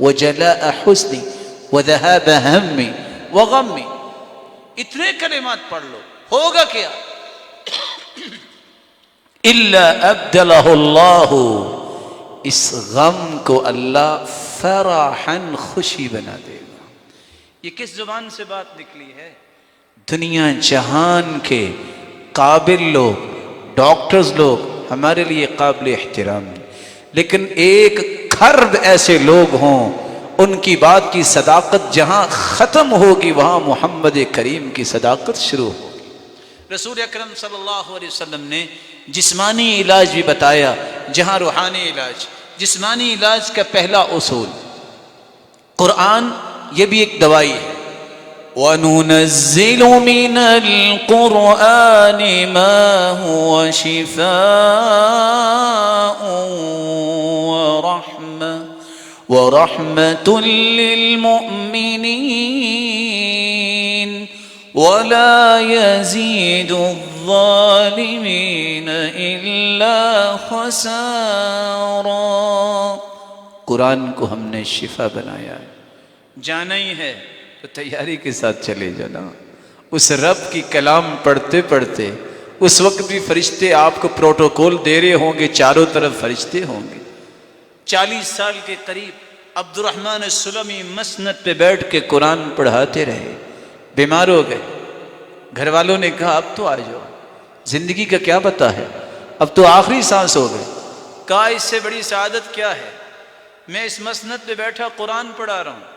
وجلاء حزني وذهاب همي وغمي۔ اتنے کلمات پڑھ لو، ہوگا کیا؟ إلا أبدله الله، اس غم کو اللہ فرحاً خوشی بنا دے گا۔ یہ کس زبان سے بات نکلی ہے؟ دنیا جہان کے قابل لوگ، ڈاکٹرز لوگ ہمارے لیے قابل احترام ہیں، لیکن ایک کھرب ایسے لوگ ہوں ان کی بات کی صداقت جہاں ختم ہوگی وہاں محمد کریم کی صداقت شروع ہوگی۔ رسول اکرم صلی اللہ علیہ وسلم نے جسمانی علاج بھی بتایا، جہاں روحانی علاج۔ جسمانی علاج کا پہلا اصول قرآن، یہ بھی ایک دوائی ہے۔ وَنُنَزِّلُ مِنَ الْقُرْآنِ مَا هُوَ شِفَاءٌ وَرَحْمَةٌ لِّلْمُؤْمِنِينَ وَلَا يَزِيدُ الظَّالِمِينَ إِلَّا خَسَارًا۔ قرآن کو ہم نے شفا بنایا ہے، جانا ہی ہے تو تیاری کے ساتھ چلے جانا. اس رب کی کلام پڑھتے پڑھتے اس وقت بھی فرشتے آپ کو پروٹوکول دے رہے ہوں گے، چاروں طرف فرشتے ہوں گے. 40 سال کے قریب عبد الرحمن السلمی مسند پہ بیٹھ کے قرآن پڑھاتے رہے. بیمار ہو گئے. گھر والوں نے کہا اب تو آ جاؤ، زندگی کا کیا پتہ ہے، اب تو آخری سانس ہو گئے. کہا اس سے بڑی سعادت کیا ہے، میں اس مسند پہ بیٹھا قرآن پڑھا رہا ہوں،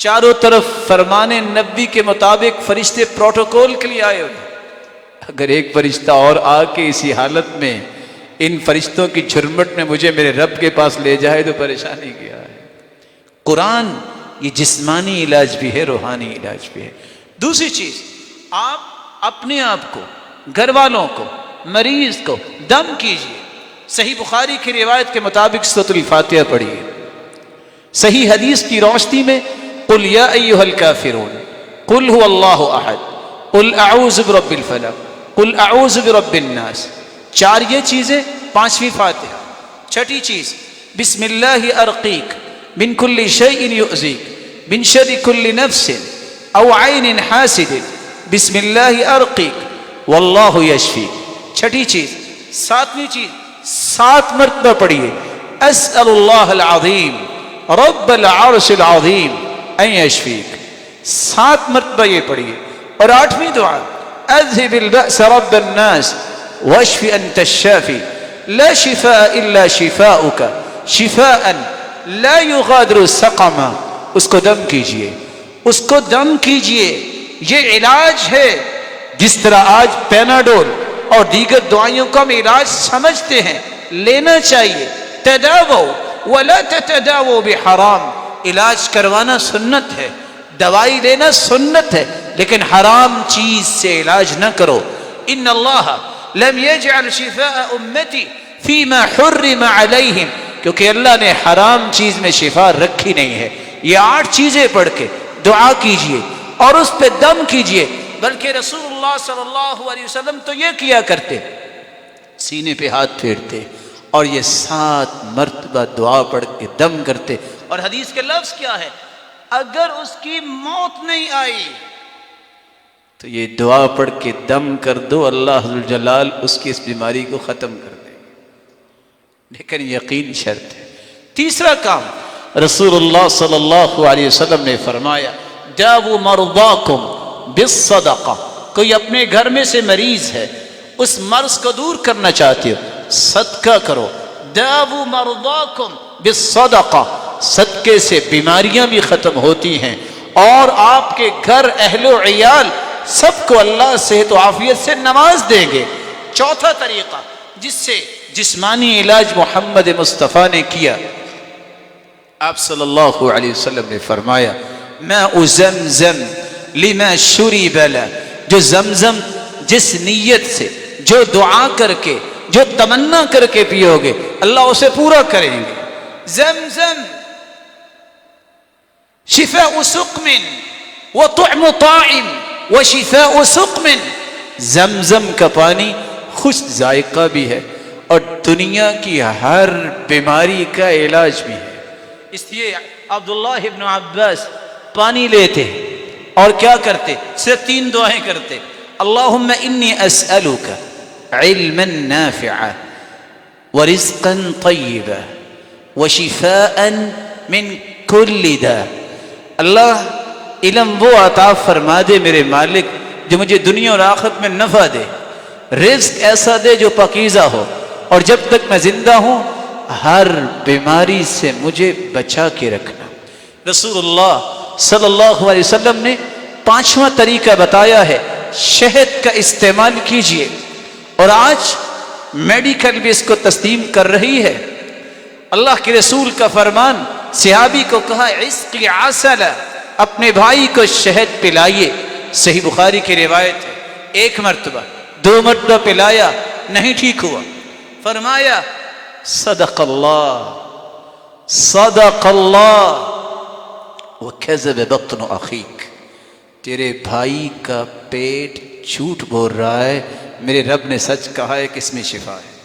چاروں طرف فرمان نبی کے مطابق فرشتے پروٹوکول کے لیے آئے ہوئے. اگر ایک فرشتہ اور آ کے اسی حالت میں ان فرشتوں کی جھرمٹ میں مجھے میرے رب کے پاس لے جائے تو پریشانی کیا ہے. قرآن یہ جسمانی علاج بھی ہے، روحانی علاج بھی ہے. دوسری چیز، آپ اپنے آپ کو، گھر والوں کو، مریض کو دم کیجئے. صحیح بخاری کی روایت کے مطابق سورۃ الفاتحہ پڑھیے. صحیح حدیث کی روشنی میں قل یا ایھا الکافرون، قل هو اللہ احد، قل اعوذ برب الفلق، قل اعوذ برب الناس. 4 یہ چیزیں، 5ویں فاتحہ. 6ٹھی چیز بسم اللہ ارقیک من کل شیء یؤذیک من شر کل نفس او عین حاسد بسم اللہ ارقیک واللہ یشفیک. 6ٹھی چیز. 7ویں چیز 7 مرتبہ پڑھیے اسأل اللہ العظیم رب العرش العظیم ان یشفیک. 7 مرتبہ یہ پڑھیے. اور 8ویں دعا اذهب البأس رب الناس واشف انت الشافی لا شفاء الا شفاؤک شفاء لا یغادر سقما. اس کو دم کیجئے، اس کو دم کیجئے. یہ علاج ہے. جس طرح آج پیناڈول اور دیگر دوائیوں کا ہم علاج سمجھتے ہیں، لینا چاہیے. تداووا ولا تتداووا بحرام. علاج کروانا سنت ہے، دوائی لینا سنت ہے، لیکن حرام چیز سے علاج نہ کرو. ان اللہ لم یجعل شفاء امتی فیما حرم علیہم. کیونکہ اللہ نے حرام چیز میں شفا رکھی نہیں ہے. یہ 8 چیزیں پڑھ کے دعا کیجئے اور اس پہ دم کیجئے. بلکہ رسول اللہ صلی اللہ علیہ وسلم تو یہ کیا کرتے، سینے پہ ہاتھ پھیرتے اور یہ 7 مرتبہ دعا پڑھ کے دم کرتے. اور حدیث کے لفظ کیا ہے، اگر اس کی موت نہیں آئی تو یہ دعا پڑھ کے دم کر دو، اللہ ذوالجلال اس کی اس بیماری کو ختم کر دیں گے. لیکن یقین شرط ہے. تیسرا کام، رسول اللہ صلی اللہ علیہ وسلم نے فرمایا داؤوا مرضاکم بالصدقہ. کوئی اپنے گھر میں سے مریض ہے، اس مرض کو دور کرنا چاہتے ہو، صدقہ کرو. داؤوا مرضاکم بالصدقہ. صدقے سے بیماریاں بھی ختم ہوتی ہیں اور آپ کے گھر، اہل و عیال سب کو اللہ صحت و عافیت سے نواز دیں گے. چوتھا طریقہ جس سے جسمانی علاج محمد مصطفیٰ نے کیا، آپ صلی اللہ علیہ وسلم نے فرمایا ماء زمزم لما شرب له. جو زمزم جس نیت سے، جو دعا کر کے، جو تمنا کر کے پیو گے، اللہ اسے پورا کریں گے. زمزم شفاء سقم وطعم طاعم وشفاء سقم. زمزم کا پانی خوش ذائقہ بھی ہے اور دنیا کی ہر بیماری کا علاج بھی ہے. اس لیے عبداللہ ابن عباس پانی لیتے اور کیا کرتے، صرف 3 دعائیں کرتے. اللہم انی اسألک علما نافعا ورزقا طیبا وشفاء من کل داء. اللہ علم وہ عطا فرما دے میرے مالک جو مجھے دنیا اور آخرت میں نفع دے، رزق ایسا دے جو پاکیزہ ہو، اور جب تک میں زندہ ہوں ہر بیماری سے مجھے بچا کے رکھنا. رسول اللہ صلی اللہ علیہ وسلم نے 5واں طریقہ بتایا ہے، شہد کا استعمال کیجئے. اور آج میڈیکل بھی اس کو تسلیم کر رہی ہے. اللہ کے رسول کا فرمان، صحابی کو کہا اسقی عسل، اپنے بھائی کو شہد پلائیے. صحیح بخاری کی روایت ہے. 1 مرتبہ 2 مرتبہ پلایا، نہیں ٹھیک ہوا. فرمایا صدق اللہ صدق اللہ وکذب بطن اخیک. تیرے بھائی کا پیٹ جھوٹ بول رہا ہے، میرے رب نے سچ کہا ہے کہ اس میں شفا ہے.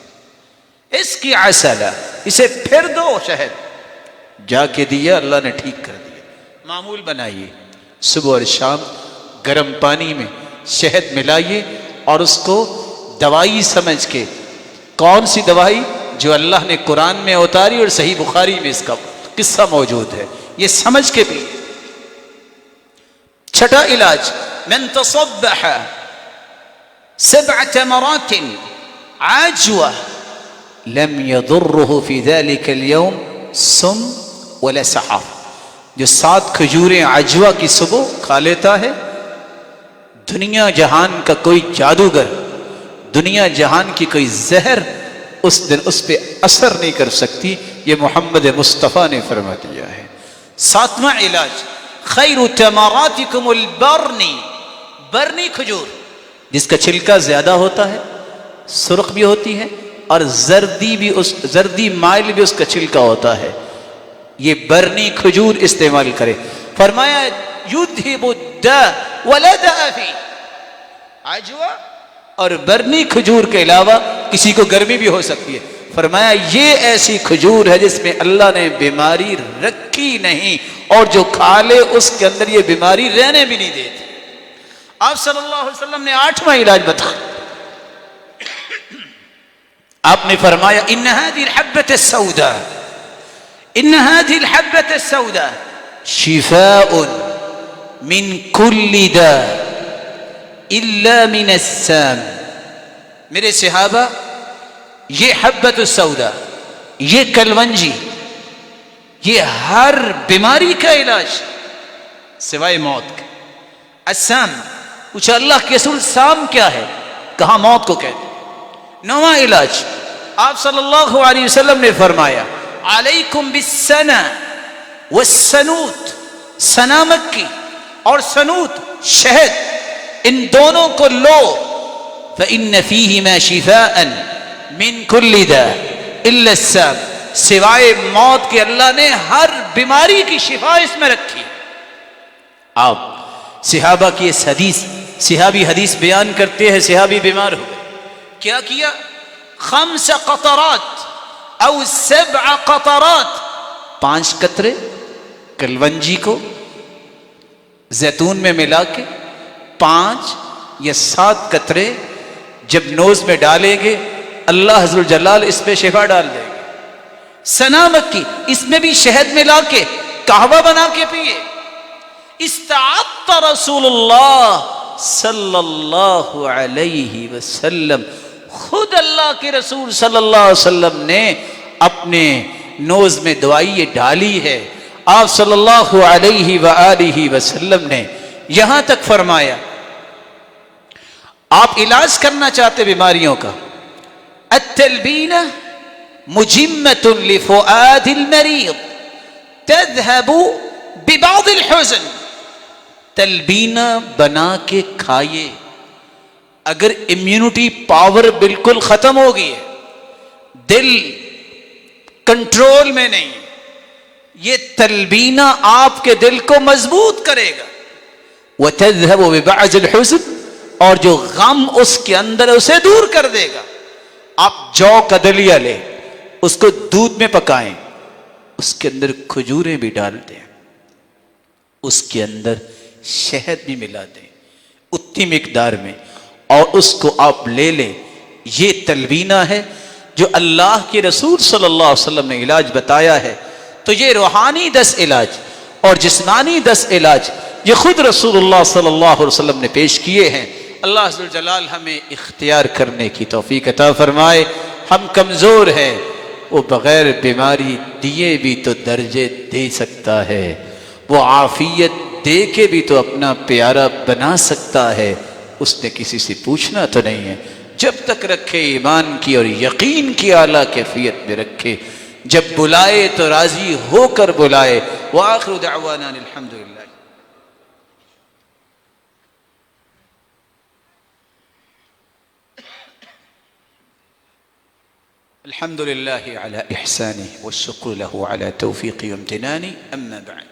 اس کی عسل، اسے پھر دو شہد. جا کے دیا، اللہ نے ٹھیک کر دیا. معمول بنائیے. صبح اور شام گرم پانی میں شہد ملائیے اور اس کو دوائی سمجھ کے، کون سی دوائی؟ جو اللہ نے قرآن میں اتاری اور صحیح بخاری میں اس کا قصہ موجود ہے، یہ سمجھ کے بھی۔ چھٹا علاج، من تصبح 7 تمرات عجوة لم يضره في ذلك اليوم سم ولا سحر، جو 7 کھجوریں عجوہ کی صبح کھا لیتا ہے، دنیا جہان کا کوئی جادوگر، دنیا جہان کی کوئی زہر اس دن اس پہ اثر نہیں کر سکتی، یہ محمد مصطفیٰ نے فرما دیا ہے۔ 7واں علاج، خیر تمراتکم البرنی، برنی کھجور جس کا چھلکا زیادہ ہوتا ہے، سرخ بھی ہوتی ہے اور زردی مائل بھی اس کا چھلکا ہوتا ہے، یہ برنی کھجور استعمال کرے۔ فرمایا یذھب الداء ولا داء فی، عجوہ اور برنی کھجور کے علاوہ کسی کو گرمی بھی ہو سکتی ہے، فرمایا یہ ایسی کھجور ہے جس میں اللہ نے بیماری رکھی نہیں، اور جو کھا لے اس کے اندر یہ بیماری رہنے بھی نہیں دیتی۔ آپ صلی اللہ علیہ وسلم نے 8واں علاج بتایا، آپ نے فرمایا ان هذه الحبة السوداء، ان هذه الحبة السوداء شفاء من كل داء الا من السام۔ میرے صحابہ، یہ حبۃ السوداء، یہ کلونجی، یہ ہر بیماری کا علاج سوائے موت کے۔ السام، پوچھا اللہ کے رسول سام کیا ہے؟ کہاں موت کو کہتے ہیں۔ 9واں علاج، آپ صلی اللہ علیہ وسلم نے فرمایا علیکم بالسنا والسنوت، سنا مکی اور سنوت شہد، ان دونوں کو لو، فإن فیہما شفاء من کل داء الا السام، سوائے موت کے اللہ نے ہر بیماری کی شفا اس میں رکھی۔ آپ صحابہ کی اس حدیث، صحابی حدیث بیان کرتے ہیں، صحابی بیمار ہو گئے، کیا کیا؟ 5 قطرات او 7 قطرات، 5 قطرے کلونجی کو زیتون میں ملا کے 5 یا 7 قطرے جب نوز میں ڈالیں گے، اللہ عز و جلال اس میں شفا ڈال دیں گے۔ سنا مکی، اس میں بھی شہد ملا کے قہوہ بنا کے پیئے۔ استعط رسول اللہ صلی اللہ علیہ وسلم، خود اللہ کے رسول صلی اللہ علیہ وسلم نے اپنے نوز میں دوائی یہ ڈالی ہے۔ آپ صلی اللہ علیہ وآلہ وسلم نے یہاں تک فرمایا، آپ علاج کرنا چاہتے بیماریوں کا، التلبینہ مجمۃ لفؤاد المریض تذهب ببعض الحزن، تلبینہ بنا کے کھائیے، اگر امیونٹی پاور بالکل ختم ہو گئی ہے، دل کنٹرول میں نہیں، یہ تلبینہ آپ کے دل کو مضبوط کرے گا۔ وَتَذْهَبُ بِبَعْضِ الْحُزْنِ، اور جو غم اس کے اندر ہے اسے دور کر دے گا۔ آپ جو کا دلیا لیں، اس کو دودھ میں پکائیں، اس کے اندر کھجوریں بھی ڈال دیں، اس کے اندر شہد بھی ملا دیں اتنی مقدار میں، اور اس کو آپ لے لیں۔ یہ تلبینہ ہے جو اللہ کے رسول صلی اللہ علیہ وسلم نے علاج بتایا ہے۔ تو یہ روحانی 10 علاج اور جسمانی 10 علاج یہ خود رسول اللہ صلی اللہ علیہ وسلم نے پیش کیے ہیں۔ اللہ عز و جلال ہمیں اختیار کرنے کی توفیق عطا فرمائے۔ ہم کمزور ہیں، وہ بغیر بیماری دیے بھی تو درجے دے سکتا ہے، وہ عافیت دے کے بھی تو اپنا پیارا بنا سکتا ہے، اس نے کسی سے پوچھنا تو نہیں ہے۔ جب تک رکھے ایمان کی اور یقین کی اعلیٰ کیفیت میں رکھے، جب بلائے تو راضی ہو کر بلائے۔ وآخر دعوانا الحمدللہ۔ الحمد للہ علی احسانہ والشکر لہ علی توفیقہ وامتنانہ، اما بعد۔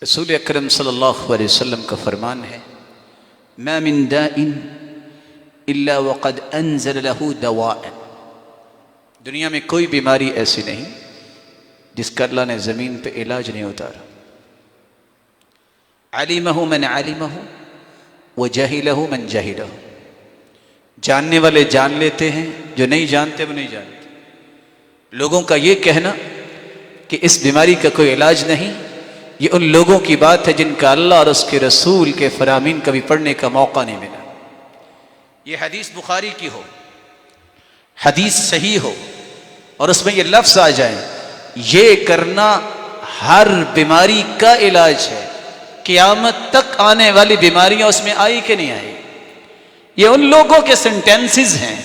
رسول اکرم صلی اللہ علیہ وسلم کا فرمان ہے، ما من داء الا وقد انزل له دواء، دنیا میں کوئی بیماری ایسی نہیں جس کا اللہ نے زمین پہ علاج نہیں اتارا۔ علمہ من علمہ وجہلہ من جہلہ، جاننے والے جان لیتے ہیں، جو نہیں جانتے وہ نہیں جانتے۔ لوگوں کا یہ کہنا کہ اس بیماری کا کوئی علاج نہیں، یہ ان لوگوں کی بات ہے جن کا اللہ اور اس کے رسول کے فرامین کبھی پڑھنے کا موقع نہیں ملا۔ یہ حدیث بخاری کی ہو، حدیث صحیح ہو، اور اس میں یہ لفظ آ جائیں، یہ کرنا ہر بیماری کا علاج ہے، قیامت تک آنے والی بیماریاں اس میں آئی کہ نہیں آئی۔ یہ ان لوگوں کے سینٹینسز ہیں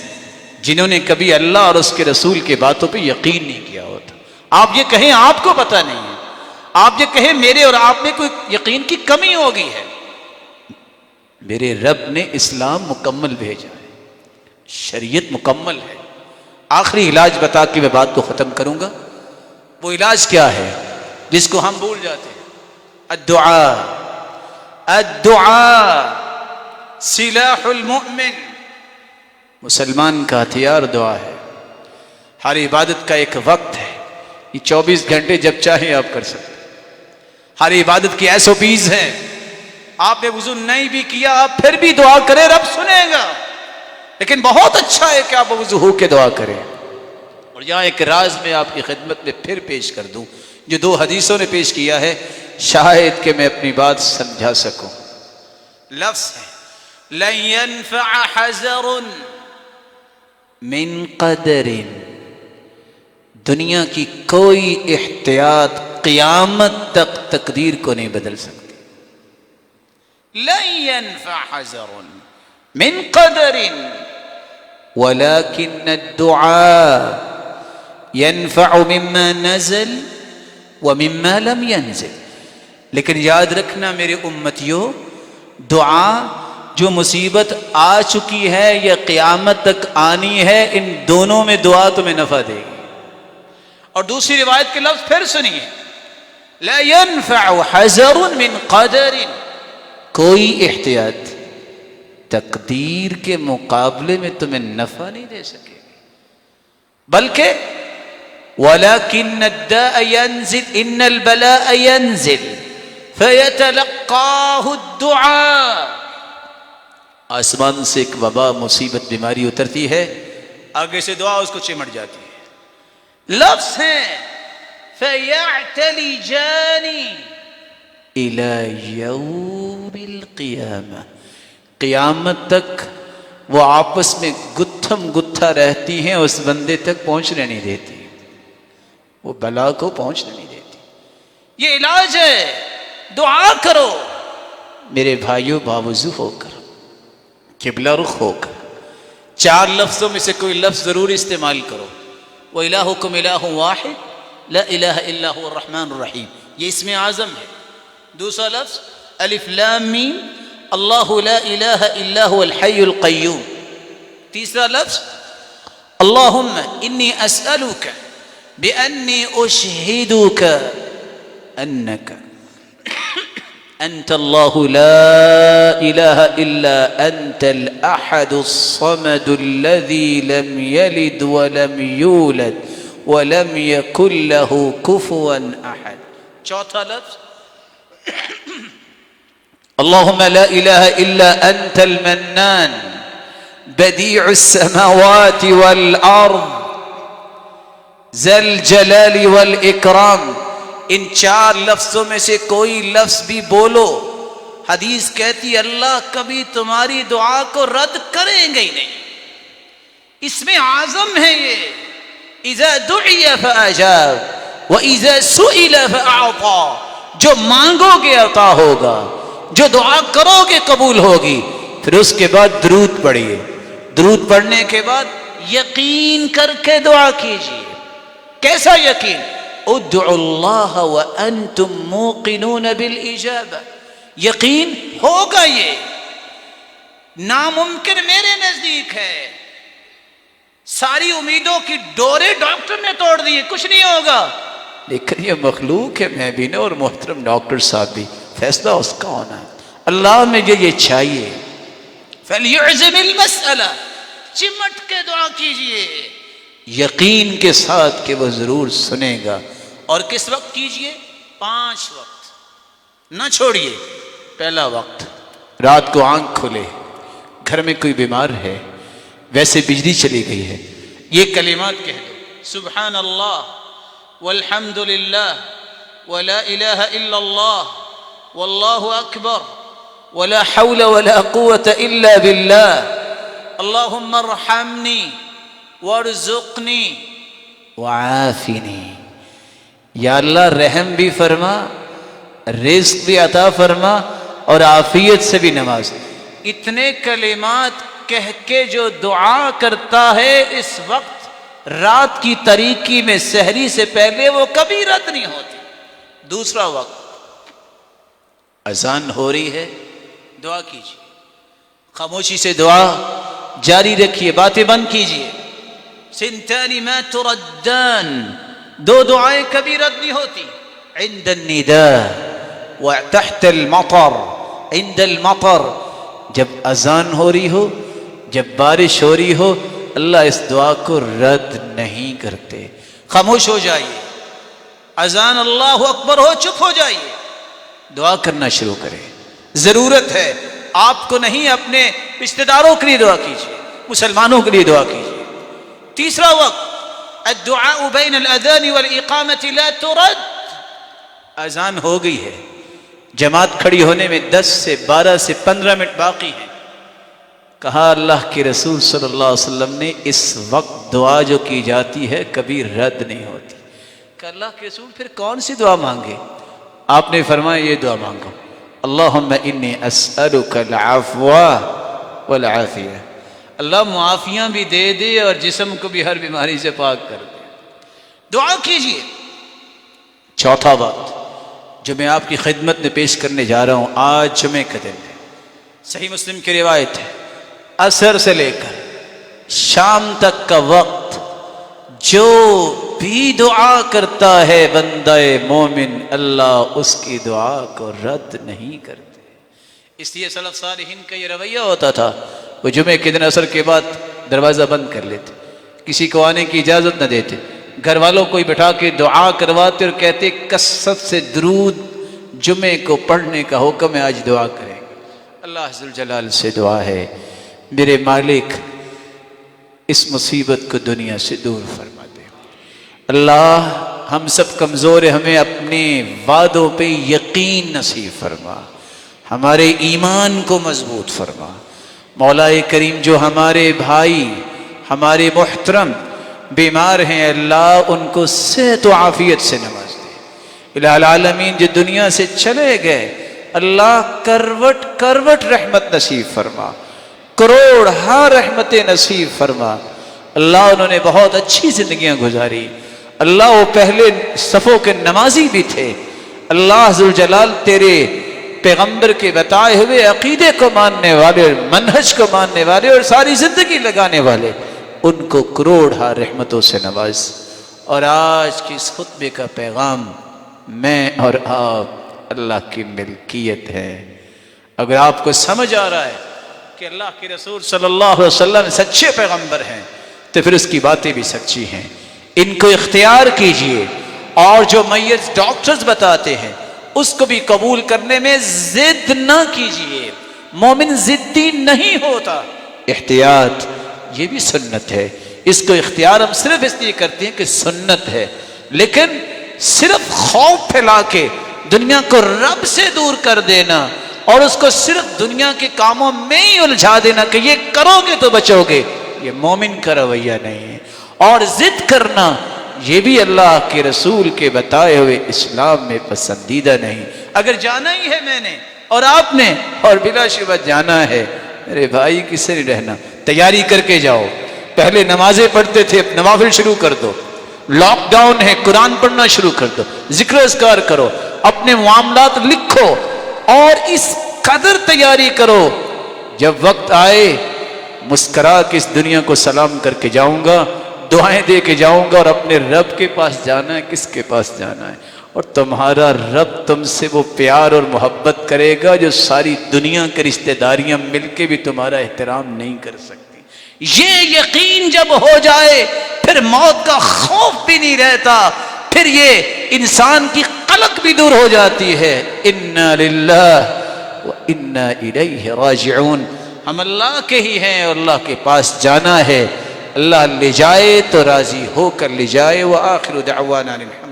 جنہوں نے کبھی اللہ اور اس کے رسول کے باتوں پہ یقین نہیں کیا ہوتا۔ آپ یہ کہیں آپ کو پتہ نہیں ہے، آپ یہ کہیں میرے اور آپ میں کوئی یقین کی کمی ہو گئی ہے، میرے رب نے اسلام مکمل بھیجا ہے، شریعت مکمل ہے۔ آخری علاج بتا کے میں بات کو ختم کروں گا۔ وہ علاج کیا ہے جس کو ہم بھول جاتے ہیں؟ الدعاء، الدعاء سلاح المؤمن، مسلمان کا ہتھیار دعا ہے۔ ہر عبادت کا ایک وقت ہے، یہ 24 گھنٹے جب چاہیں آپ کر سکتے۔ ہر عبادت کی SOPs ہیں، آپ نے وضو نہیں بھی کیا آپ پھر بھی دعا کریں، رب سنے گا، لیکن بہت اچھا ہے کہ آپ وضو ہو کے دعا کریں۔ اور یہاں ایک راز میں آپ کی خدمت میں پھر پیش کر دوں جو 2 حدیثوں نے پیش کیا ہے، شاید کہ میں اپنی بات سمجھا سکوں۔ لفظ ہے لن ينفع حذر من قدر، دنیا کی کوئی احتیاط قیامت تک تقدیر کو نہیں بدل سکتی۔ لن ينفع حذر من قدر ولكن الدعاء ينفع مما نزل ومما لم ينزل۔ لیکن یاد رکھنا میرے امتیوں، دعا جو مصیبت آ چکی ہے یا قیامت تک آنی ہے، ان دونوں میں دعا تمہیں نفع دے گی۔ اور دوسری روایت کے لفظ پھر سنیے، لا ينفع حذر من قدر، کوئی احتیاط تقدیر کے مقابلے میں تمہیں نفع نہیں دے سکے گی، بلکہ وَلَكِنَّ الدَّاءَ يَنزِلْ إِنَّ الْبَلَاءَ يَنزِلْ فَيَتَلَقَّاهُ الدُّعَاء، آسمان سے ایک وبا مصیبت بیماری اترتی ہے، آگے سے دعا اس کو چمٹ جاتی ہے۔ لفظ ہے فَيَعْتَلِجَانِ إِلَى يَوْمِ الْقِيَامَةِ، قیامت تک وہ آپس میں گتھم گتھا رہتی ہیں، اس بندے تک پہنچنے نہیں دیتی، وہ بلا کو پہنچنے نہیں دیتی۔ یہ علاج ہے، دعا کرو میرے بھائیوں، باوضو ہو کر، قبلہ رخ ہو کر، 4 لفظوں میں سے کوئی لفظ ضرور استعمال کرو۔ وَإِلَٰهُكُمْ إِلَٰهٌ وَاحِدٌ لَا إِلَٰهَ إِلَّا هُوَ الرَّحْمَٰنُ الرَّحِيمُ، یہ اسم اعظم ہے۔ دوسرا لفظ الف لام میم اللہ لا الہ الا هو الحی القیوم۔ تیسرا لفظ اللہم انی اسألک بأنی اشہدک انک انت اللہ لا الہ الا انت الاحد الصمد الذی لم یلد ولم یولد ولم یکن له کفوا احد۔ چوتھا لفظ اللہم لا الہ الا انت المنان بدیع السماوات والارض ذا الجلال والاکرام۔ ان 4 لفظوں میں سے کوئی لفظ بھی بولو، حدیث کہتی اللہ کبھی تمہاری دعا کو رد کریں گے ہی نہیں۔ اس میں اعظم ہے یہ، اذا دعی فاجاب واذا سئل فاعطا، جو مانگو گے عطا ہوگا، جو دعا کرو گے قبول ہوگی۔ پھر اس کے بعد درود پڑھیے، درود پڑھنے کے بعد یقین کر کے دعا کیجیے۔ کیسا یقین؟ ادعوا اللہ وانتم موقنون بالاجابہ، یقین ہوگا، یہ ناممکن میرے نزدیک ہے، ساری امیدوں کی ڈورے ڈاکٹر نے توڑ دی، کچھ نہیں ہوگا، لیکن یہ مخلوق ہے، میں بھی نہ اور محترم ڈاکٹر صاحب بھی، فیصلہ اس کا ہونا ہے۔ اللہ میں یہ چاہیے، فَلْيُعْزِمِ الْمَسْأَلَةَ، چمٹ کے دعا کیجئے یقین کے ساتھ کہ وہ ضرور سنے گا۔ اور کس وقت کیجئے؟ 5 وقت نہ چھوڑیے، پہلا وقت رات کو آنکھ کھلے، گھر میں کوئی بیمار ہے، ویسے بجلی چلی گئی ہے، یہ کلمات کہہ دو، سبحان اللہ والحمد للہ ولا الہ الا اللہ واللہ اکبر ولا حول ولا قوة الا باللہ اللہم ارحمنی وارزقنی وعافنی۔ یا اللہ رحم بھی فرما، رزق بھی عطا فرما اور عافیت سے بھی نواز۔ اتنے کلمات کہہ کے جو دعا کرتا ہے اس وقت رات کی تاریکی میں سحری سے پہلے، وہ کبھی رد نہیں ہوتی۔ دوسرا وقت اذان ہو رہی ہے، دعا کیجیے، خاموشی سے دعا جاری رکھیے، باتیں بند کیجیے۔ سنتان ما تردان، دو دعائیں کبھی رد نہیں ہوتی، عند النداء وتحت المطر۔ عند المطر، جب اذان ہو رہی ہو، جب بارش ہو رہی ہو، اللہ اس دعا کو رد نہیں کرتے۔ خاموش ہو جائیے، اذان اللہ اکبر ہو، چپ ہو جائیے، دعا کرنا شروع کریں۔ ضرورت ہے آپ کو نہیں، اپنے رشتہ داروں کے لیے دعا کیجیے، مسلمانوں کے لیے دعا کیجیے۔ تیسرا وقت الدعاء بین الاذان والاقامت لا ترد۔ اذان ہو گئی ہے، جماعت کھڑی ہونے میں 10 سے 12 سے 15 منٹ باقی ہیں، کہا اللہ کے رسول صلی اللہ علیہ وسلم نے اس وقت دعا جو کی جاتی ہے کبھی رد نہیں ہوتی۔ کہ اللہ کے رسول پھر کون سی دعا مانگے؟ آپ نے فرمایا یہ دعا مانگو، اللہم انی اسألک العفو والعافیہ، اللہ معافیاں بھی دے دے اور جسم کو بھی ہر بیماری سے پاک کر دے، دعا کیجئے۔ چوتھا وقت جو میں آپ کی خدمت میں پیش کرنے جا رہا ہوں، آج جمعے کا دن ہے، صحیح مسلم کی روایت ہے، عصر سے لے کر شام تک کا وقت جو بھی دعا کرتا ہے بندہ مومن، اللہ اس کی دعا کو رد نہیں کرتے۔ اس لیے سلف صالحین کا یہ رویہ ہوتا تھا، وہ جمعے کے دن عصر کے بعد دروازہ بند کر لیتے، کسی کو آنے کی اجازت نہ دیتے، گھر والوں کو ہی بٹھا کے دعا کرواتے اور کہتے کثرت سے درود جمعے کو پڑھنے کا حکم ہے، آج دعا کریں گے۔ اللہ عز وجل سے دعا ہے، میرے مالک اس مصیبت کو دنیا سے دور فرما دے۔ اللہ ہم سب کمزور ہیں، ہمیں اپنے وعدوں پہ یقین نصیب فرما، ہمارے ایمان کو مضبوط فرما۔ مولا کریم جو ہمارے بھائی، ہمارے محترم بیمار ہیں، اللہ ان کو صحت و عافیت سے نواز دے۔ الہ العالمین جو دنیا سے چلے گئے، اللہ کروٹ کروٹ رحمت نصیب فرما، کروڑ ہاں رحمت نصیب فرما۔ اللہ انہوں نے بہت اچھی زندگیاں گزاری، اللہ وہ پہلے صفوں کے نمازی بھی تھے، اللہ ذوالجلال تیرے پیغمبر کے بتائے ہوئے عقیدے کو ماننے والے، منہج کو ماننے والے اور ساری زندگی لگانے والے، ان کو کروڑ ہاں رحمتوں سے نواز۔ اور آج کی اس خطبے کا پیغام میں اور آپ اللہ کی ملکیت ہے۔ اگر آپ کو سمجھ آ رہا ہے کہ اللہ کے رسول صلی اللہ علیہ وسلم سچے پیغمبر ہیں تو پھر اس کی باتیں بھی سچی ہیں، ان کو اختیار کیجئے، اور جو میت ڈاکٹرز بتاتے ہیں اس کو بھی قبول کرنے میں ضد نہ کیجئے، مومن ضدی نہیں ہوتا۔ احتیاط یہ بھی سنت ہے، اس کو اختیار ہم صرف اس لیے کرتے ہیں کہ سنت ہے، لیکن صرف خوف پھیلا کے دنیا کو رب سے دور کر دینا اور اس کو صرف دنیا کے کاموں میں ہی الجھا دینا کہ یہ کرو گے تو بچو گے، یہ مومن کا رویہ نہیں ہے۔ اور ضد کرنا یہ بھی اللہ کے رسول کے بتائے ہوئے اسلام میں پسندیدہ نہیں۔ اگر جانا ہی ہے میں نے اور آپ نے، اور بلا شبہ جانا ہے، میرے بھائی کس سے نہیں رہنا، تیاری کر کے جاؤ۔ پہلے نمازیں پڑھتے تھے، اب نوافل شروع کر دو، لاک ڈاؤن ہے، قرآن پڑھنا شروع کر دو، ذکر اذکار کرو، اپنے معاملات لکھو اور اس قدر تیاری کرو، جب وقت آئے مسکرا کے اس دنیا کو سلام کر کے جاؤں گا، دعائیں دے کے جاؤں گا، اور اپنے رب کے پاس جانا ہے۔ کس کے پاس جانا ہے؟ اور تمہارا رب تم سے وہ پیار اور محبت کرے گا جو ساری دنیا کے رشتہ داریاں مل کے بھی تمہارا احترام نہیں کر سکتی۔ یہ یقین جب ہو جائے پھر موت کا خوف بھی نہیں رہتا، پھر یہ انسان کی قلق بھی دور ہو جاتی ہے۔ انا للہ وَإِنَّا إِلَيْهِ رَاجِعُونَ. ہم اللہ کے ہی ہیں اور اللہ کے پاس جانا ہے. اللہ لے جائے تو راضی ہو کر لے جائے. وآخر دعوانا الحمد